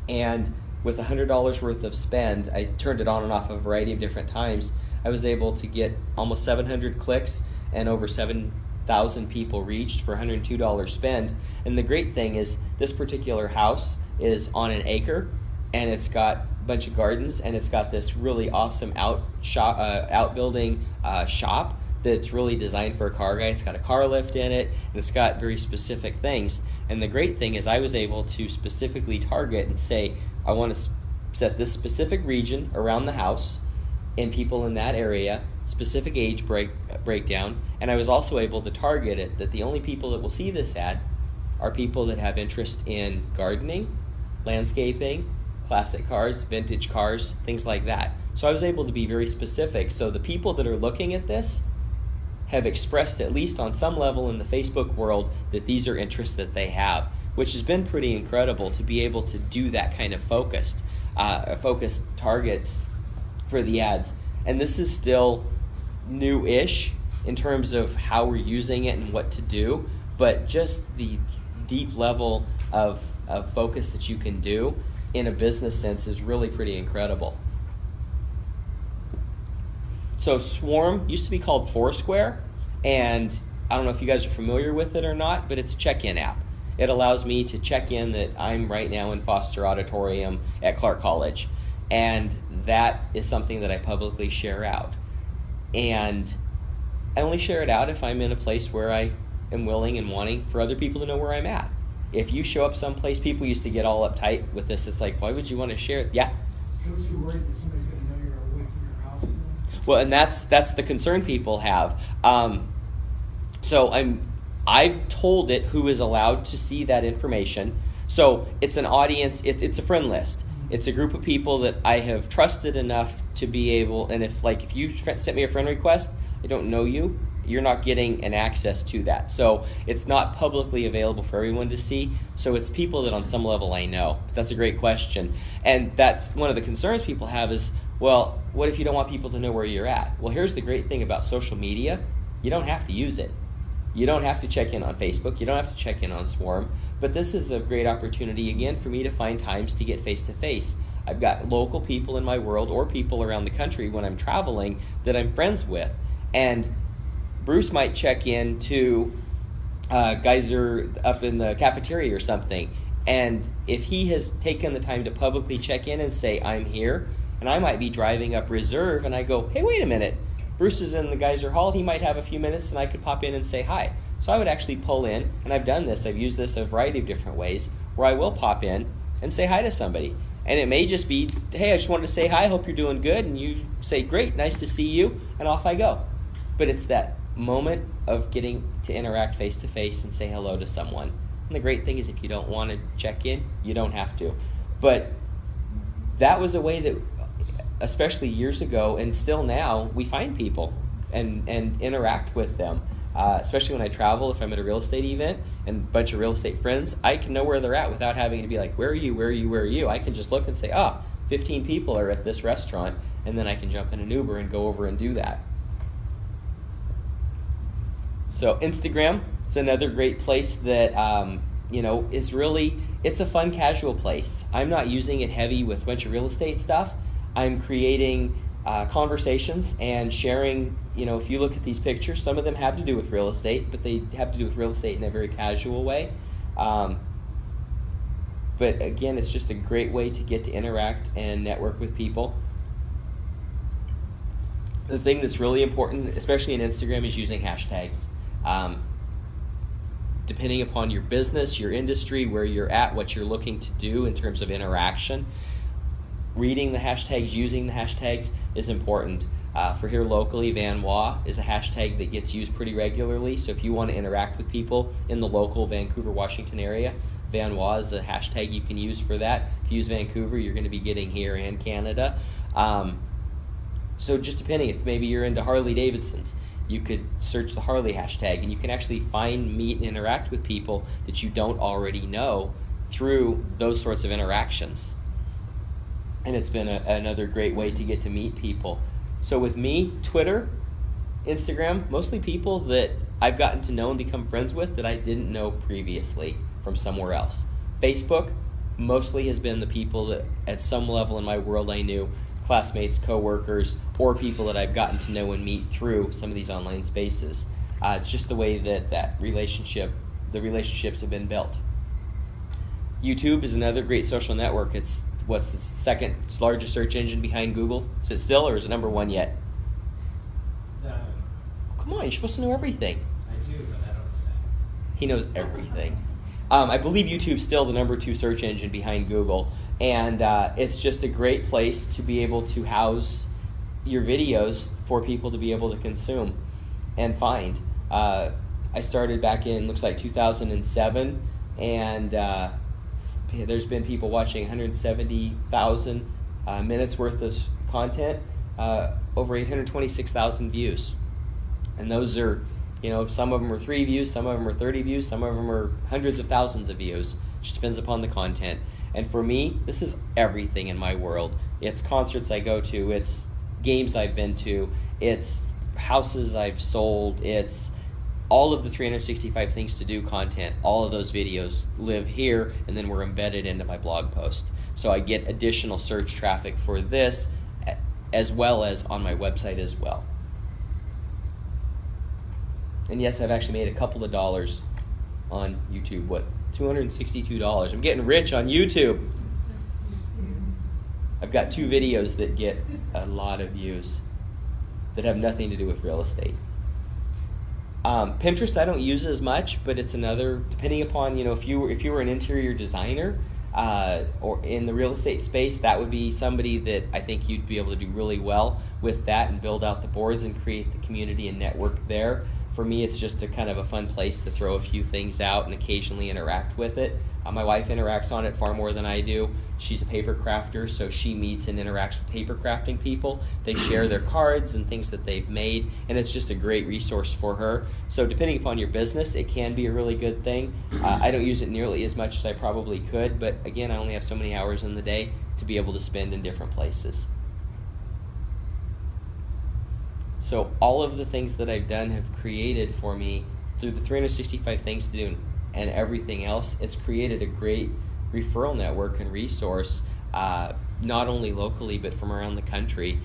And with $100 worth of spend, I turned it on and off a variety of different times. I was able to get almost 700 clicks and over 7,000 people reached for $102 spend. And the great thing is this particular house is on an acre, and it's got a bunch of gardens, and it's got this really awesome outbuilding shop that's really designed for a car guy. It's got a car lift in it, and it's got very specific things. And the great thing is I was able to specifically target and say, I want to set this specific region around the house and people in that area, specific age breakdown, and I was also able to target it that the only people that will see this ad are people that have interest in gardening, landscaping, classic cars, vintage cars, things like that. So I was able to be very specific. So the people that are looking at this have expressed, at least on some level in the Facebook world, that these are interests that they have, which has been pretty incredible to be able to do that kind of focused targets for the ads. And this is still new-ish in terms of how we're using it and what to do, but just the deep level of focus that you can do in a business sense is really pretty incredible. So Swarm used to be called Foursquare, and I don't know if you guys are familiar with it or not, but it's a check-in app. It allows me to check in that I'm right now in Foster Auditorium at Clark College, and that is something that I publicly share out. And I only share it out if I'm in a place where I am willing and wanting for other people to know where I'm at. If you show up someplace, people used to get all uptight with this. It's like, why would you want to share it? Yeah. Don't you worry that somebody's going to know you're away from your house? Well, and that's the concern people have. So I've told it who is allowed to see that information. So it's an audience. It's a friend list. It's a group of people that I have trusted enough to be able. And if you sent me a friend request, I don't know you, you're not getting an access to that. So it's not publicly available for everyone to see. So it's people that on some level I know. That's a great question. And that's one of the concerns people have is, well, what if you don't want people to know where you're at? Well, here's the great thing about social media. You don't have to use it. You don't have to check in on Facebook. You don't have to check in on Swarm. But this is a great opportunity, again, for me to find times to get face-to-face. I've got local people in my world or people around the country when I'm traveling that I'm friends with. And Bruce might check in to Geyser up in the cafeteria or something. And if he has taken the time to publicly check in and say, I'm here, and I might be driving up Reserve, and I go, hey, wait a minute. Bruce is in the Geyser Hall. He might have a few minutes, and I could pop in and say hi. So I would actually pull in, and I've done this. I've used this a variety of different ways, where I will pop in and say hi to somebody. And it may just be, hey, I just wanted to say hi. Hope you're doing good. And you say, great, nice to see you, and off I go. But it's that moment of getting to interact face-to-face and say hello to someone. And the great thing is if you don't want to check in, you don't have to. But that was a way that, especially years ago and still now, we find people and interact with them. Especially when I travel, if I'm at a real estate event and a bunch of real estate friends, I can know where they're at without having to be like, where are you, where are you, where are you? I can just look and say, 15 people are at this restaurant, and then I can jump in an Uber and go over and do that. So Instagram is another great place that, is really, it's a fun, casual place. I'm not using it heavy with a bunch of real estate stuff. I'm creating conversations and sharing, if you look at these pictures, some of them have to do with real estate, but they have to do with real estate in a very casual way. But again, it's just a great way to get to interact and network with people. The thing that's really important, especially in Instagram, is using hashtags. depending upon your business, your industry, where you're at, what you're looking to do in terms of interaction, reading the hashtags, using the hashtags is important. For here locally, Van Wa is a hashtag that gets used pretty regularly. So if you want to interact with people in the local Vancouver, Washington area, Van Wa is a hashtag you can use for that. If you use Vancouver, you're going to be getting here and Canada. So just depending, if maybe you're into Harley Davidsons, you could search the Harley hashtag, and you can actually find, meet, and interact with people that you don't already know through those sorts of interactions. And it's been another great way to get to meet people. So with me, Twitter, Instagram, mostly people that I've gotten to know and become friends with that I didn't know previously from somewhere else. Facebook mostly has been the people that at some level in my world I knew, classmates, coworkers, or people that I've gotten to know and meet through some of these online spaces. It's just the way that the relationships have been built. YouTube is another great social network. It's what's the second largest search engine behind Google? Is it still, or is it number one yet? Come on, you're supposed to know everything. I do, but I don't know that. He knows everything. I believe YouTube's still the number 2 search engine behind Google, and it's just a great place to be able to house your videos for people to be able to consume and find. I started back in, looks like 2007, and there's been people watching 170,000 minutes worth of content, over 826,000 views. And those are, some of them are 3 views, some of them are 30 views, some of them are hundreds of thousands of views. It just depends upon the content. And for me, this is everything in my world. It's concerts I go to, it's games I've been to, it's houses I've sold, it's all of the 365 things to do content. All of those videos live here, and then we're embedded into my blog post. So I get additional search traffic for this, as well as on my website as well. And yes, I've actually made a couple of dollars on YouTube. What? $262. I'm getting rich on YouTube. I've got 2 videos that get a lot of views that have nothing to do with real estate. Pinterest I don't use as much, but it's another, depending upon, if you were an interior designer or in the real estate space, that would be somebody that I think you'd be able to do really well with that and build out the boards and create the community and network there. For me, it's just a kind of a fun place to throw a few things out and occasionally interact with it. My wife interacts on it far more than I do. She's a paper crafter, so she meets and interacts with paper crafting people. They share their cards and things that they've made, and it's just a great resource for her. So depending upon your business, it can be a really good thing. I don't use it nearly as much as I probably could, but again, I only have so many hours in the day to be able to spend in different places. So all of the things that I've done have created for me, through the 365 things to do and everything else, it's created a great referral network and resource, not only locally but from around the country,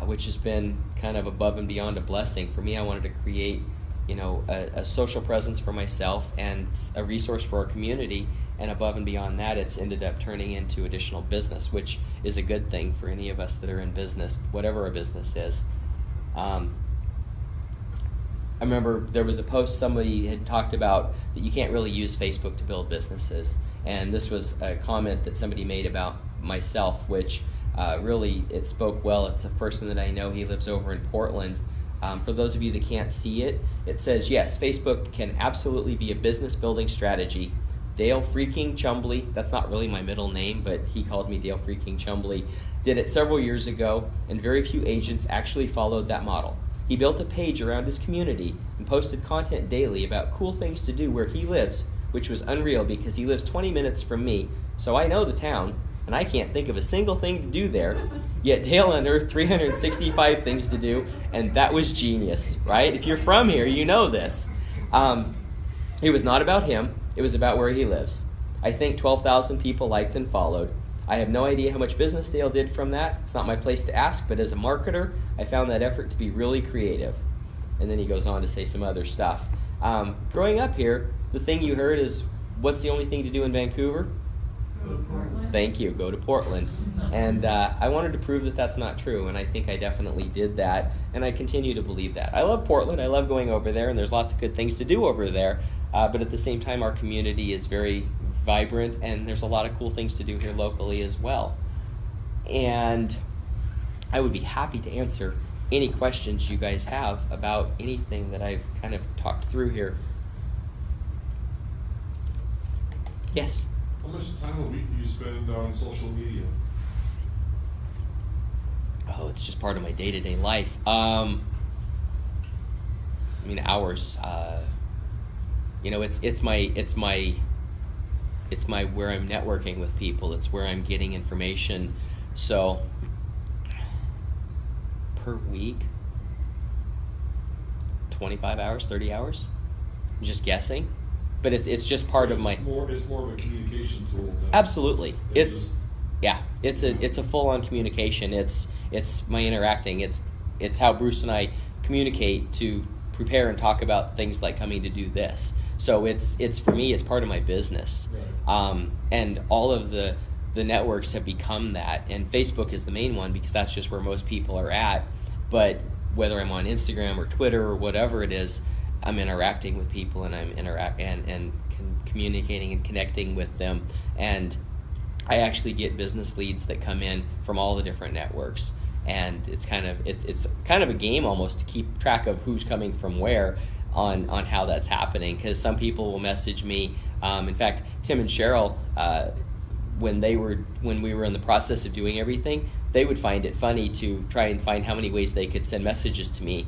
which has been kind of above and beyond a blessing. For me, I wanted to create a social presence for myself and a resource for our community, and above and beyond that, it's ended up turning into additional business, which is a good thing for any of us that are in business, whatever our business is. I remember there was a post somebody had talked about that you can't really use Facebook to build businesses, and this was a comment that somebody made about myself, which really it spoke well. It's a person that I know. He lives over in Portland. For those of you that can't see it, it says, yes, Facebook can absolutely be a business building strategy. Dale freaking Chumbley, that's not really my middle name, but he called me Dale freaking Chumbley, did it several years ago, and very few agents actually followed that model. He built a page around his community and posted content daily about cool things to do where he lives, which was unreal because he lives 20 minutes from me, so I know the town, and I can't think of a single thing to do there, yet Dale unearthed 365 things to do, and that was genius, right? If you're from here, you know this. It was not about him. It was about where he lives. I think 12,000 people liked and followed. I have no idea how much business Dale did from that. It's not my place to ask, but as a marketer, I found that effort to be really creative. And then he goes on to say some other stuff. Growing up here, the thing you heard is, what's the only thing to do in Vancouver? Go to Portland. Thank you, go to Portland. And I wanted to prove that that's not true, and I think I definitely did that, and I continue to believe that. I love Portland, I love going over there, and there's lots of good things to do over there. but at the same time, our community is very vibrant, and there's a lot of cool things to do here locally as well. And I would be happy to answer any questions you guys have about anything that I've kind of talked through here. Yes? How much time a week do you spend on social media? Oh, it's just part of my day-to-day life. I mean, hours. It's my where I'm networking with people. It's where I'm getting information. So per week, 25 hours, 30 hours. I'm just guessing, but it's just part of my. It's more of a communication tool. Absolutely, It's it's a full-on communication. It's my interacting. It's how Bruce and I communicate to prepare and talk about things like coming to do this. So it's for me, it's part of my business. Right. And all of the networks have become that, and Facebook is the main one because that's just where most people are at. But whether I'm on Instagram or Twitter or whatever it is, I'm interacting with people, and I'm communicating and connecting with them. And I actually get business leads that come in from all the different networks, and it's kind of a game almost to keep track of who's coming from where on how that's happening, because some people will message me. In fact, Tim and Cheryl, when we were in the process of doing everything, they would find it funny to try and find how many ways they could send messages to me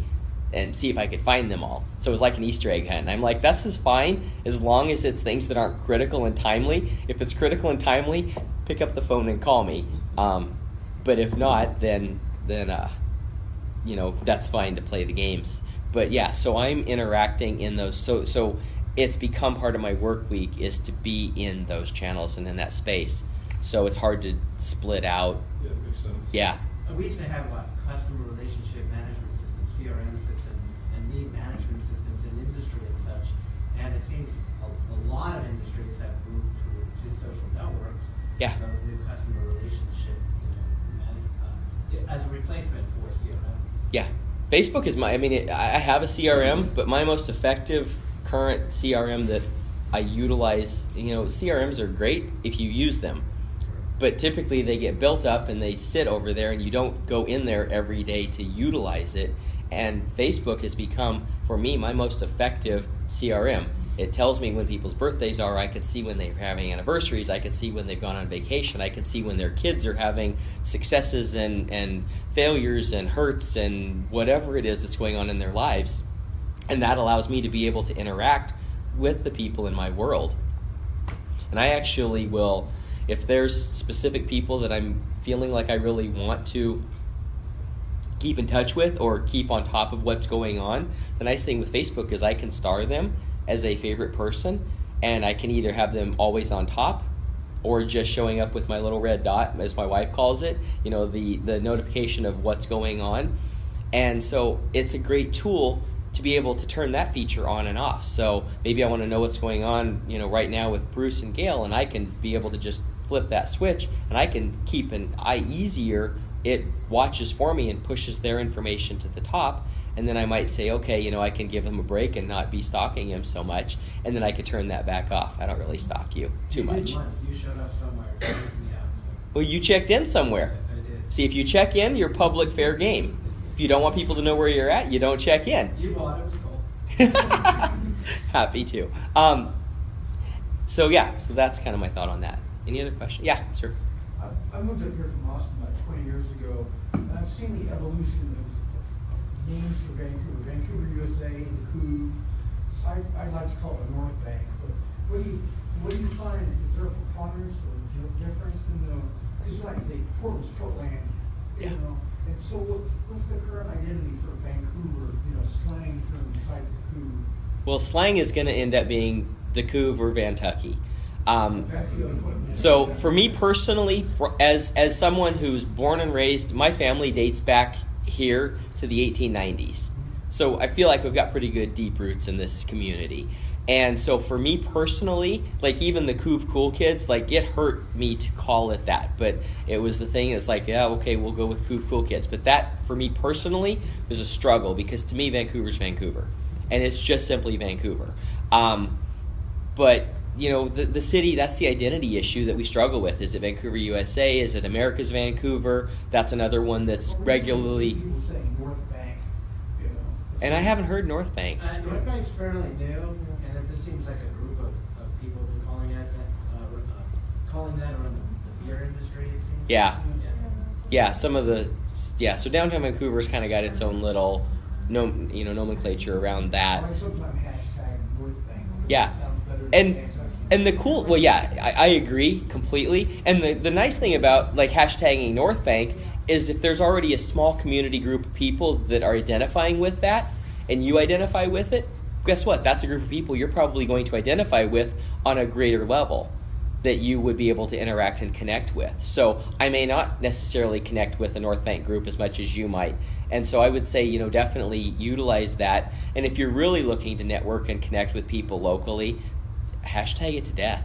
and see if I could find them all. So it was like an Easter egg hunt. And I'm like, that's just fine as long as it's things that aren't critical and timely. If it's critical and timely, pick up the phone and call me. But if not, then that's fine to play the games. But yeah, so I'm interacting in those. So it's become part of my work week is to be in those channels and in that space. So it's hard to split out. Yeah, it makes sense. Yeah. We used to have customer relationship management systems, CRM systems, and lead management systems in industry and such. And it seems a lot of industries have moved to social networks. Yeah. Those new customer relationship, as a replacement for CRM. Yeah. Facebook is I have a CRM, but my most effective current CRM that I utilize, CRMs are great if you use them. But typically they get built up and they sit over there and you don't go in there every day to utilize it. And Facebook has become, for me, my most effective CRM. It tells me when people's birthdays are. I can see when they're having anniversaries. I can see when they've gone on vacation. I can see when their kids are having successes and failures and hurts and whatever it is that's going on in their lives. And that allows me to be able to interact with the people in my world. And I actually will, if there's specific people that I'm feeling like I really want to keep in touch with or keep on top of what's going on, the nice thing with Facebook is I can star them as a favorite person, and I can either have them always on top or just showing up with my little red dot, as my wife calls it, the notification of what's going on. And so it's a great tool to be able to turn that feature on and off. So maybe I want to know what's going on, right now with Bruce and Gail, and I can be able to just flip that switch, and I can keep an eye easier. It watches for me and pushes their information to the top, and then I might say, okay, I can give him a break and not be stalking him so much, and then I could turn that back off. I don't really stalk you too much. You showed up somewhere. Yeah, Well, you checked in somewhere. yes, I did. See, if you check in, you're public fair game. If you don't want people to know where you're at, you don't check in. You bought it, it was cool. Happy to. So that's kind of my thought on that. Any other question? Yeah, sir. I moved up here from Austin about 20 years ago, and I've seen the evolution of names for Vancouver, USA, the Couve. I like to call it the North Bank, but what do you find? Is there a preponderance or difference in the? Because like the Portland's Portland, Yeah. And so what's the current identity for Vancouver? Slang term besides the Couve. Well, slang is going to end up being the Couve or Vantucky. That's the other one. So for me personally, as someone who's born and raised, my family dates back here to the 1890s. So I feel like we've got pretty good deep roots in this community. And so for me personally, like even the Couve Cool Kids, like it hurt me to call it that. But it was the thing, it's like, yeah, okay, we'll go with Couve Cool Kids. But that, for me personally, was a struggle because to me, Vancouver's Vancouver. And it's just simply Vancouver. But the city, that's the identity issue that we struggle with. Is it Vancouver, USA? Is it America's Vancouver? That's another one that's regularly. People saying North Bank, And I haven't heard North Bank. North Bank's fairly new, and it just seems like a group of people who are calling that around the beer industry, it seems. Yeah. Yeah, some of the so downtown Vancouver's kind of got its own little nomenclature around that. I sometimes hashtag North Bank. Yeah. Sounds better than Kentucky. And the cool, well, yeah, I agree completely. And the nice thing about like hashtagging North Bank is if there's already a small community group of people that are identifying with that, and you identify with it, guess what? That's a group of people you're probably going to identify with on a greater level that you would be able to interact and connect with. So I may not necessarily connect with the North Bank group as much as you might. And so I would say, definitely utilize that. And if you're really looking to network and connect with people locally, hashtag it to death,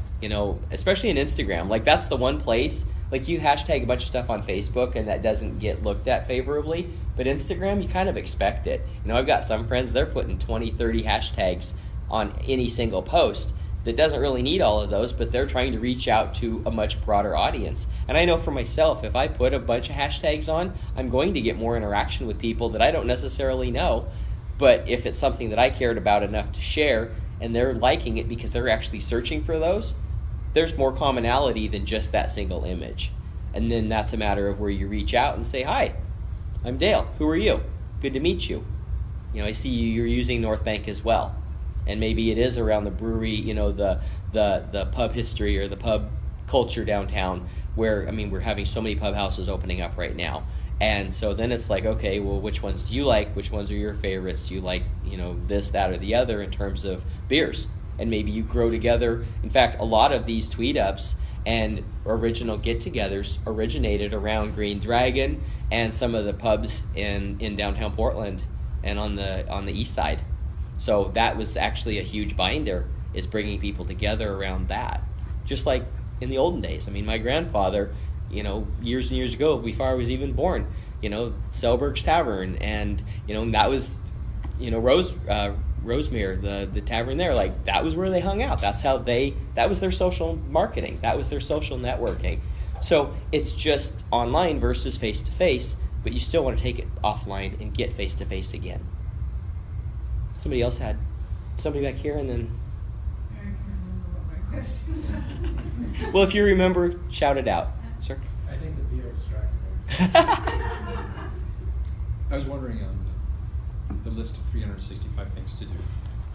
especially in Instagram. Like that's the one place, like you hashtag a bunch of stuff on Facebook and that doesn't get looked at favorably, but Instagram, you kind of expect it. I've got some friends, they're putting 20, 30 hashtags on any single post that doesn't really need all of those, but they're trying to reach out to a much broader audience. And I know for myself, if I put a bunch of hashtags on, I'm going to get more interaction with people that I don't necessarily know, but if it's something that I cared about enough to share, and they're liking it because they're actually searching for those, there's more commonality than just that single image. And then that's a matter of where you reach out and say, hi, I'm Dale. Who are you? Good to meet you. I see you're using North Bank as well. And maybe it is around the brewery, the pub history or the pub culture downtown where, we're having so many pub houses opening up right now. And so then it's like, okay, well, which ones do you like? Which ones are your favorites? Do you like, this, that, or the other in terms of beers? And maybe you grow together. In fact, a lot of these tweet ups and original get-togethers originated around Green Dragon and some of the pubs in downtown Portland and on the east side. So that was actually a huge binder, is bringing people together around that. Just like in the olden days. my grandfather, years and years ago, before I was even born, Selberg's Tavern, and, that was, Rosemere, the tavern there, like, that was where they hung out. That was their social marketing. That was their social networking. So it's just online versus face-to-face, but you still want to take it offline and get face-to-face again. Somebody else had somebody back here, and then. I can't remember what my question was. Well, if you remember, shout it out, sir. I think the beer distracted her. I was wondering on the list of 365 things to do.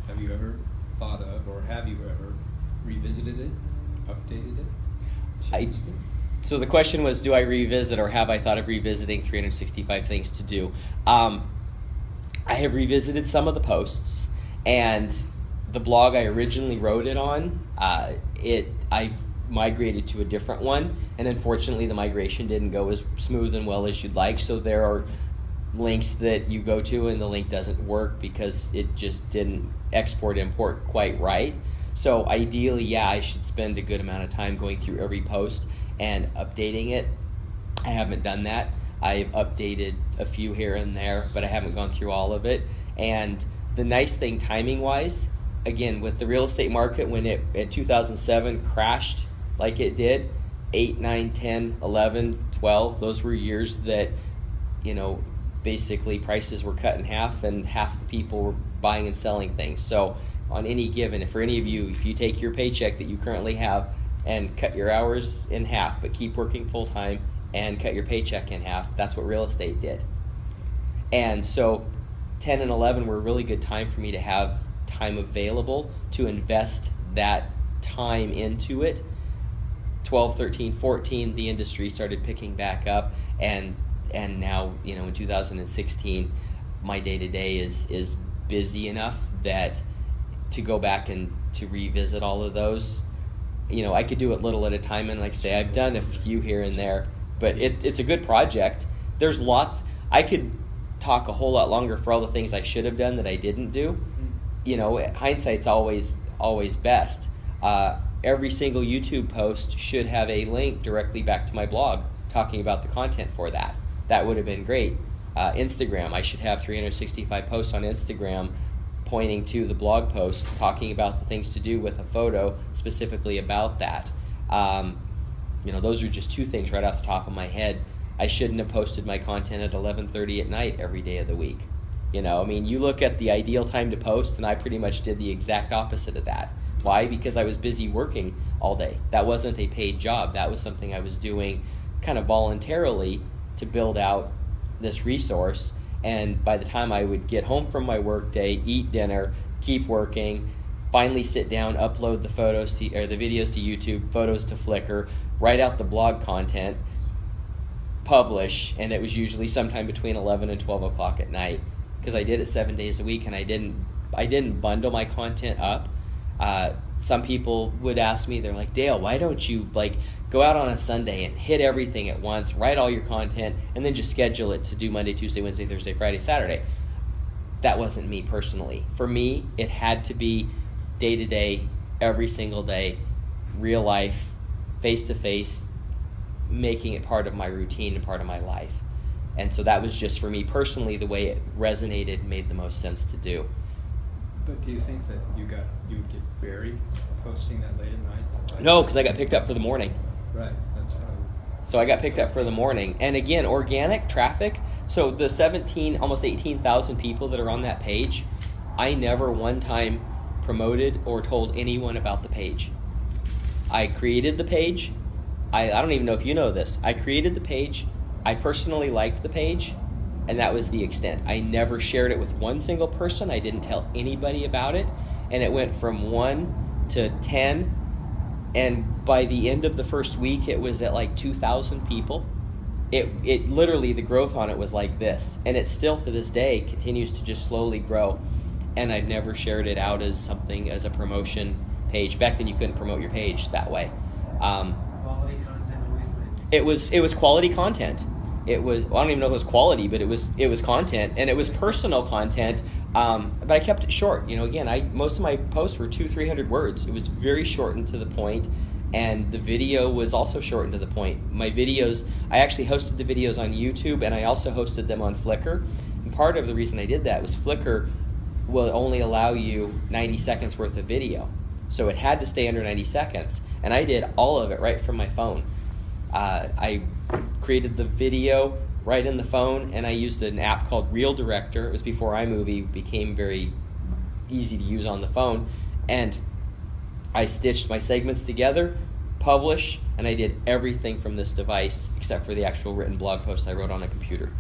Have you ever thought of, or have you ever revisited it, updated it, changed it? So the question was, do I revisit or have I thought of revisiting 365 things to do? I have revisited some of the posts, and the blog I originally wrote it on, I've migrated to a different one, and unfortunately the migration didn't go as smooth and well as you'd like, so there are links that you go to and the link doesn't work because it just didn't import quite right. So ideally, I should spend a good amount of time going through every post and updating it. I haven't done that. I've updated a few here and there, but I haven't gone through all of it. And the nice thing timing-wise, again, with the real estate market, when it in 2007 crashed like it did, 8, 9, 10, 11, 12, those were years that, basically prices were cut in half and half the people were buying and selling things. So on any given, for any of you, if you take your paycheck that you currently have and cut your hours in half, but keep working full-time and cut your paycheck in half, that's what real estate did. And so 10 and 11 were a really good time for me to have time available to invest that time into it. 12, 13, 14, the industry started picking back up, and now, in 2016, my day-to-day is busy enough that to go back and to revisit all of those, I could do it little at a time, and like I say, I've done a few here and there, but it's a good project. There's lots. I could talk a whole lot longer for all the things I should have done that I didn't do. Hindsight's always best. Every single YouTube post should have a link directly back to my blog talking about the content for that. That would have been great. Instagram, I should have 365 posts on Instagram pointing to the blog post, talking about the things to do with a photo specifically about that. Those are just two things right off the top of my head. I shouldn't have posted my content at 11:30 at night every day of the week. You look at the ideal time to post, and I pretty much did the exact opposite of that. Why? Because I was busy working all day. That wasn't a paid job. That was something I was doing kind of voluntarily to build out this resource. And by the time I would get home from my work day, eat dinner, keep working, finally sit down, upload the the videos to YouTube, photos to Flickr, write out the blog content, publish, and it was usually sometime between 11 and 12 o'clock at night, because I did it 7 days a week, and I didn't bundle my content up. Some people would ask me, they're like, Dale, why don't you go out on a Sunday and hit everything at once, write all your content, and then just schedule it to do Monday, Tuesday, Wednesday, Thursday, Friday, Saturday? That wasn't me personally. For me, it had to be day-to-day, every single day, real life, face-to-face, making it part of my routine and part of my life. And so that was just, for me personally, the way it resonated and made the most sense to do. But do you think that you would get buried posting that late at night? No, because I got picked up for the morning. Right, that's what So I got picked up for the morning. And again, organic traffic, so the almost 18,000 people that are on that page, I never one time promoted or told anyone about the page. I created the page. I don't even know if you know this. I created the page. I personally liked the page, and that was the extent. I never shared it with one single person. I didn't tell anybody about it, and it went from 1 to 10, and by the end of the first week, it was at 2,000 people. It literally, the growth on it was like this, and it still to this day continues to just slowly grow, and I've never shared it out as a promotion page. Back then, you couldn't promote your page that way. Quality content always wins. It was quality content. It was, I don't even know if it was quality, but it was content, and it was personal content. But I kept it short. Again, most of my posts were 200-300 words. It was very short and to the point, and the video was also short and to the point. My videos, I actually hosted the videos on YouTube, and I also hosted them on Flickr. And part of the reason I did that was Flickr will only allow you 90 seconds worth of video, so it had to stay under 90 seconds, and I did all of it right from my phone. I created the video right in the phone, and I used an app called Reel Director. It was before iMovie became very easy to use on the phone, and I stitched my segments together, publish, and I did everything from this device except for the actual written blog post I wrote on a computer.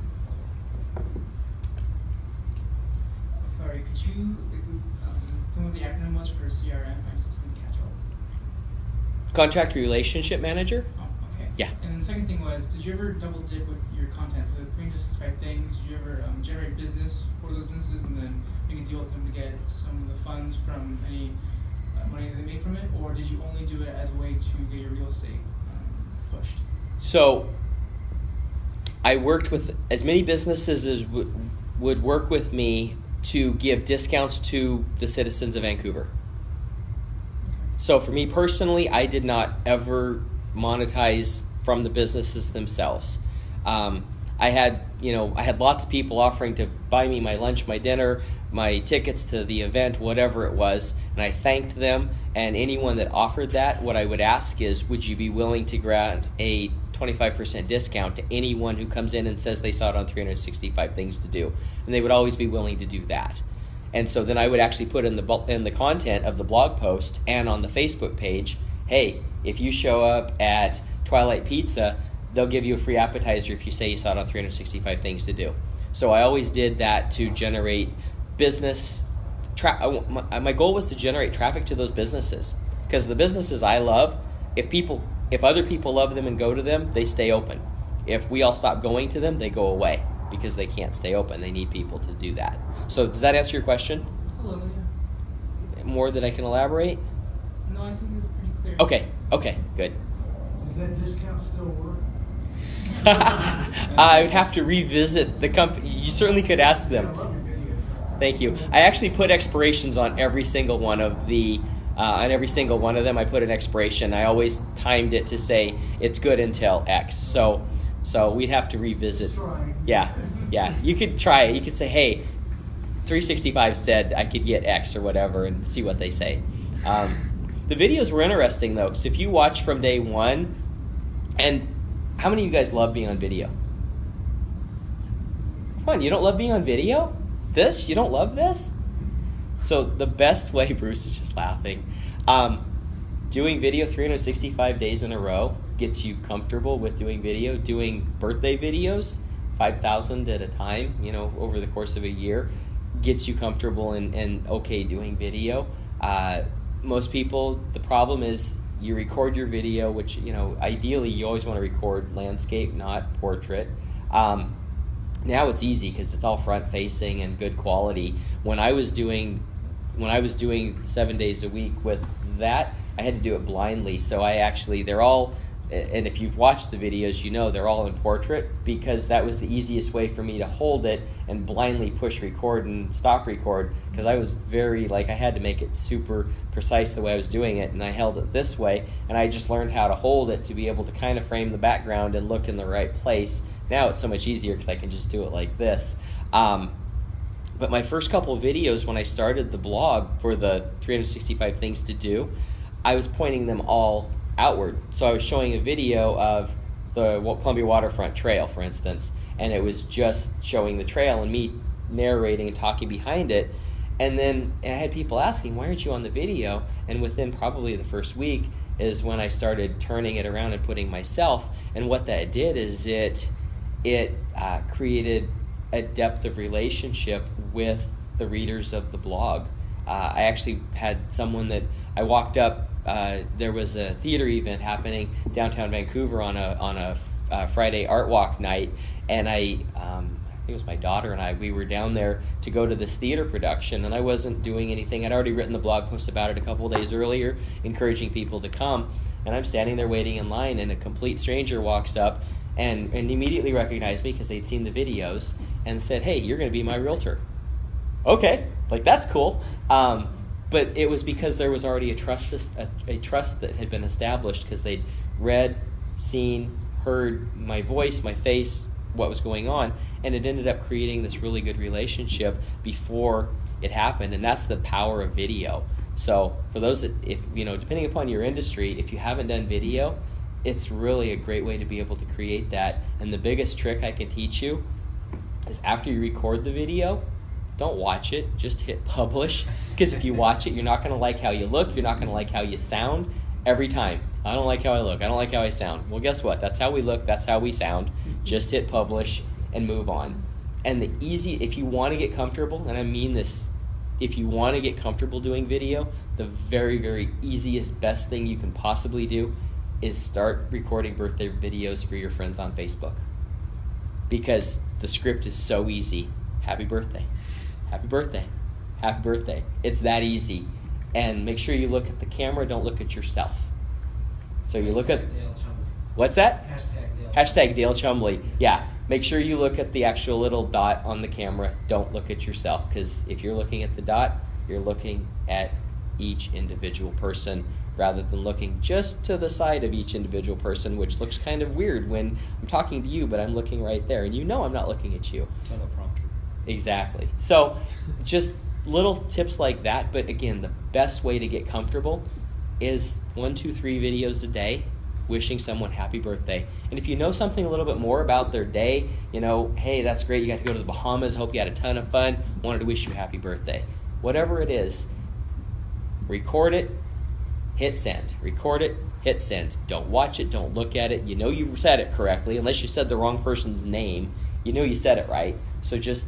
Sorry, could you tell me what the acronym was for CRM? I just didn't catch all. Contract Relationship Manager? Oh, okay. Yeah. And then the second thing was, did you ever double dip with your content for the 365 things? Did you ever generate business for those businesses and then make a deal with them to get some of the funds from any money that they made from it? Or did you only do it as a way to get your real estate pushed? So I worked with as many businesses as would work with me to give discounts to the citizens of Vancouver. So for me personally, I did not ever monetize from the businesses themselves. I had lots of people offering to buy me my lunch, my dinner, my tickets to the event, whatever it was, and I thanked them. And anyone that offered that, what I would ask is, would you be willing to grant a 25% discount to anyone who comes in and says they saw it on 365 Things to Do? And they would always be willing to do that. And so then I would actually put in the content of the blog post and on the Facebook page, hey, if you show up at Twilight Pizza, they'll give you a free appetizer if you say you saw it on 365 Things to Do. So I always did that to generate business. My goal was to generate traffic to those businesses, because the businesses I love, if other people love them and go to them, they stay open. If we all stop going to them, they go away because they can't stay open. They need people to do that. So does that answer your question? A little bit, yeah. More that I can elaborate? No, I think it's pretty clear. Okay, good. Does that discount still work? I would have to revisit the company. You certainly could ask I them. love your video. Thank you. I actually put expirations on every single one of them. I put an expiration. I always timed it to say it's good until X. So we'd have to revisit. Try. Yeah. You could try it. You could say, hey, 365 said I could get X or whatever and see what they say. The videos were interesting though, because if you watch from day one, and how many of you guys love being on video? Come on, you don't love being on video? This? You don't love this? So the best way, Bruce is just laughing, doing video 365 days in a row gets you comfortable with doing video. Doing birthday videos, 5,000 at a time, over the course of a year, gets you comfortable and okay doing video. Most people, the problem is you record your video, which, ideally you always want to record landscape, not portrait. Now it's easy because it's all front facing and good quality. When I was doing 7 days a week with that, I had to do it blindly. So they're all, and if you've watched the videos, they're all in portrait, because that was the easiest way for me to hold it and blindly push record and stop record, because I was I had to make it super precise the way I was doing it, and I held it this way, and I just learned how to hold it to be able to kind of frame the background and look in the right place. Now it's so much easier because I can just do it like this. But my first couple of videos when I started the blog for the 365 things to do, I was pointing them all outward. So I was showing a video of the Columbia Waterfront Trail, for instance, and it was just showing the trail and me narrating and talking behind it. And I had people asking, why aren't you on the video? And within probably the first week is when I started turning it around and putting myself. And what that did is it created a depth of relationship with the readers of the blog. I actually had someone that I walked up. There was a theater event happening downtown Vancouver on a Friday art walk night, and I think it was my daughter and I. We were down there to go to this theater production, and I wasn't doing anything. I'd already written the blog post about it a couple of days earlier, encouraging people to come. And I'm standing there waiting in line, and a complete stranger walks up and immediately recognized me because they'd seen the videos and said, "Hey, you're going to be my realtor." Okay, that's cool. But it was because there was already a trust that had been established, because they'd read, seen, heard my voice, my face, what was going on, and it ended up creating this really good relationship before it happened. And that's the power of video. So for those that, depending upon your industry, if you haven't done video, it's really a great way to be able to create that. And the biggest trick I can teach you is, after you record the video, don't watch it, just hit publish. Because if you watch it, you're not going to like how you look, you're not going to like how you sound every time. I don't like how I look, I don't like how I sound. Well, guess what? That's how we look, that's how we sound. Just hit publish and move on. And if you want to get comfortable, and I mean this, if you want to get comfortable doing video, the very, very easiest, best thing you can possibly do is start recording birthday videos for your friends on Facebook. Because the script is so easy. Happy birthday. Happy birthday. Happy birthday. It's that easy. And make sure you look at the camera, don't look at yourself. So you look at... Dale Chumbley. What's that? Hashtag Hashtag Dale Dale. Chumbley. Yeah. Make sure you look at the actual little dot on the camera. Don't look at yourself, because if you're looking at the dot, you're looking at each individual person rather than looking just to the side of each individual person, which looks kind of weird when I'm talking to you, but I'm looking right there, and I'm not looking at you. Teleprompter. Exactly. So just little tips like that, but again, the best way to get comfortable is 1, 2, 3 videos a day wishing someone happy birthday. And if you know something a little bit more about their day, hey, that's great, you got to go to the Bahamas, hope you had a ton of fun, wanted to wish you happy birthday. Whatever it is, record it, hit send. Record it, hit send. Don't watch it, don't look at it. You said it correctly, unless you said the wrong person's name. You said it right. So just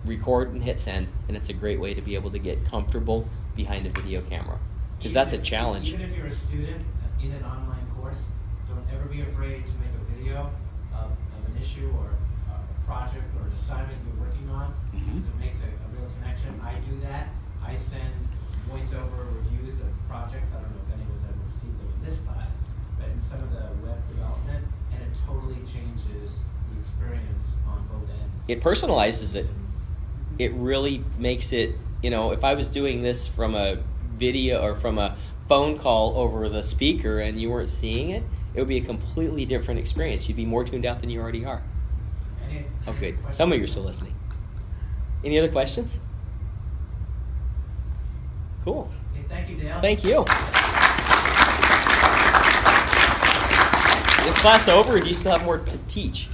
record and hit send, and it's a great way to be able to get comfortable behind a video camera, because that's a challenge. Even if you're a student in an online course, don't ever be afraid to make a video of an issue or a project or an assignment you're working on, because it makes a real connection. I do that. I send voiceover reviews of projects. I don't know if anyone's ever received them in this class, but in some of the web development, and it totally changes the experience on both ends. It personalizes it. It really makes it, if I was doing this from a video or from a phone call over the speaker and you weren't seeing it, it would be a completely different experience. You'd be more tuned out than you already are. Oh, good. Some of you are still listening. Any other questions? Cool. Okay, thank you, Dale. Thank you. Is class over, or do you still have more to teach?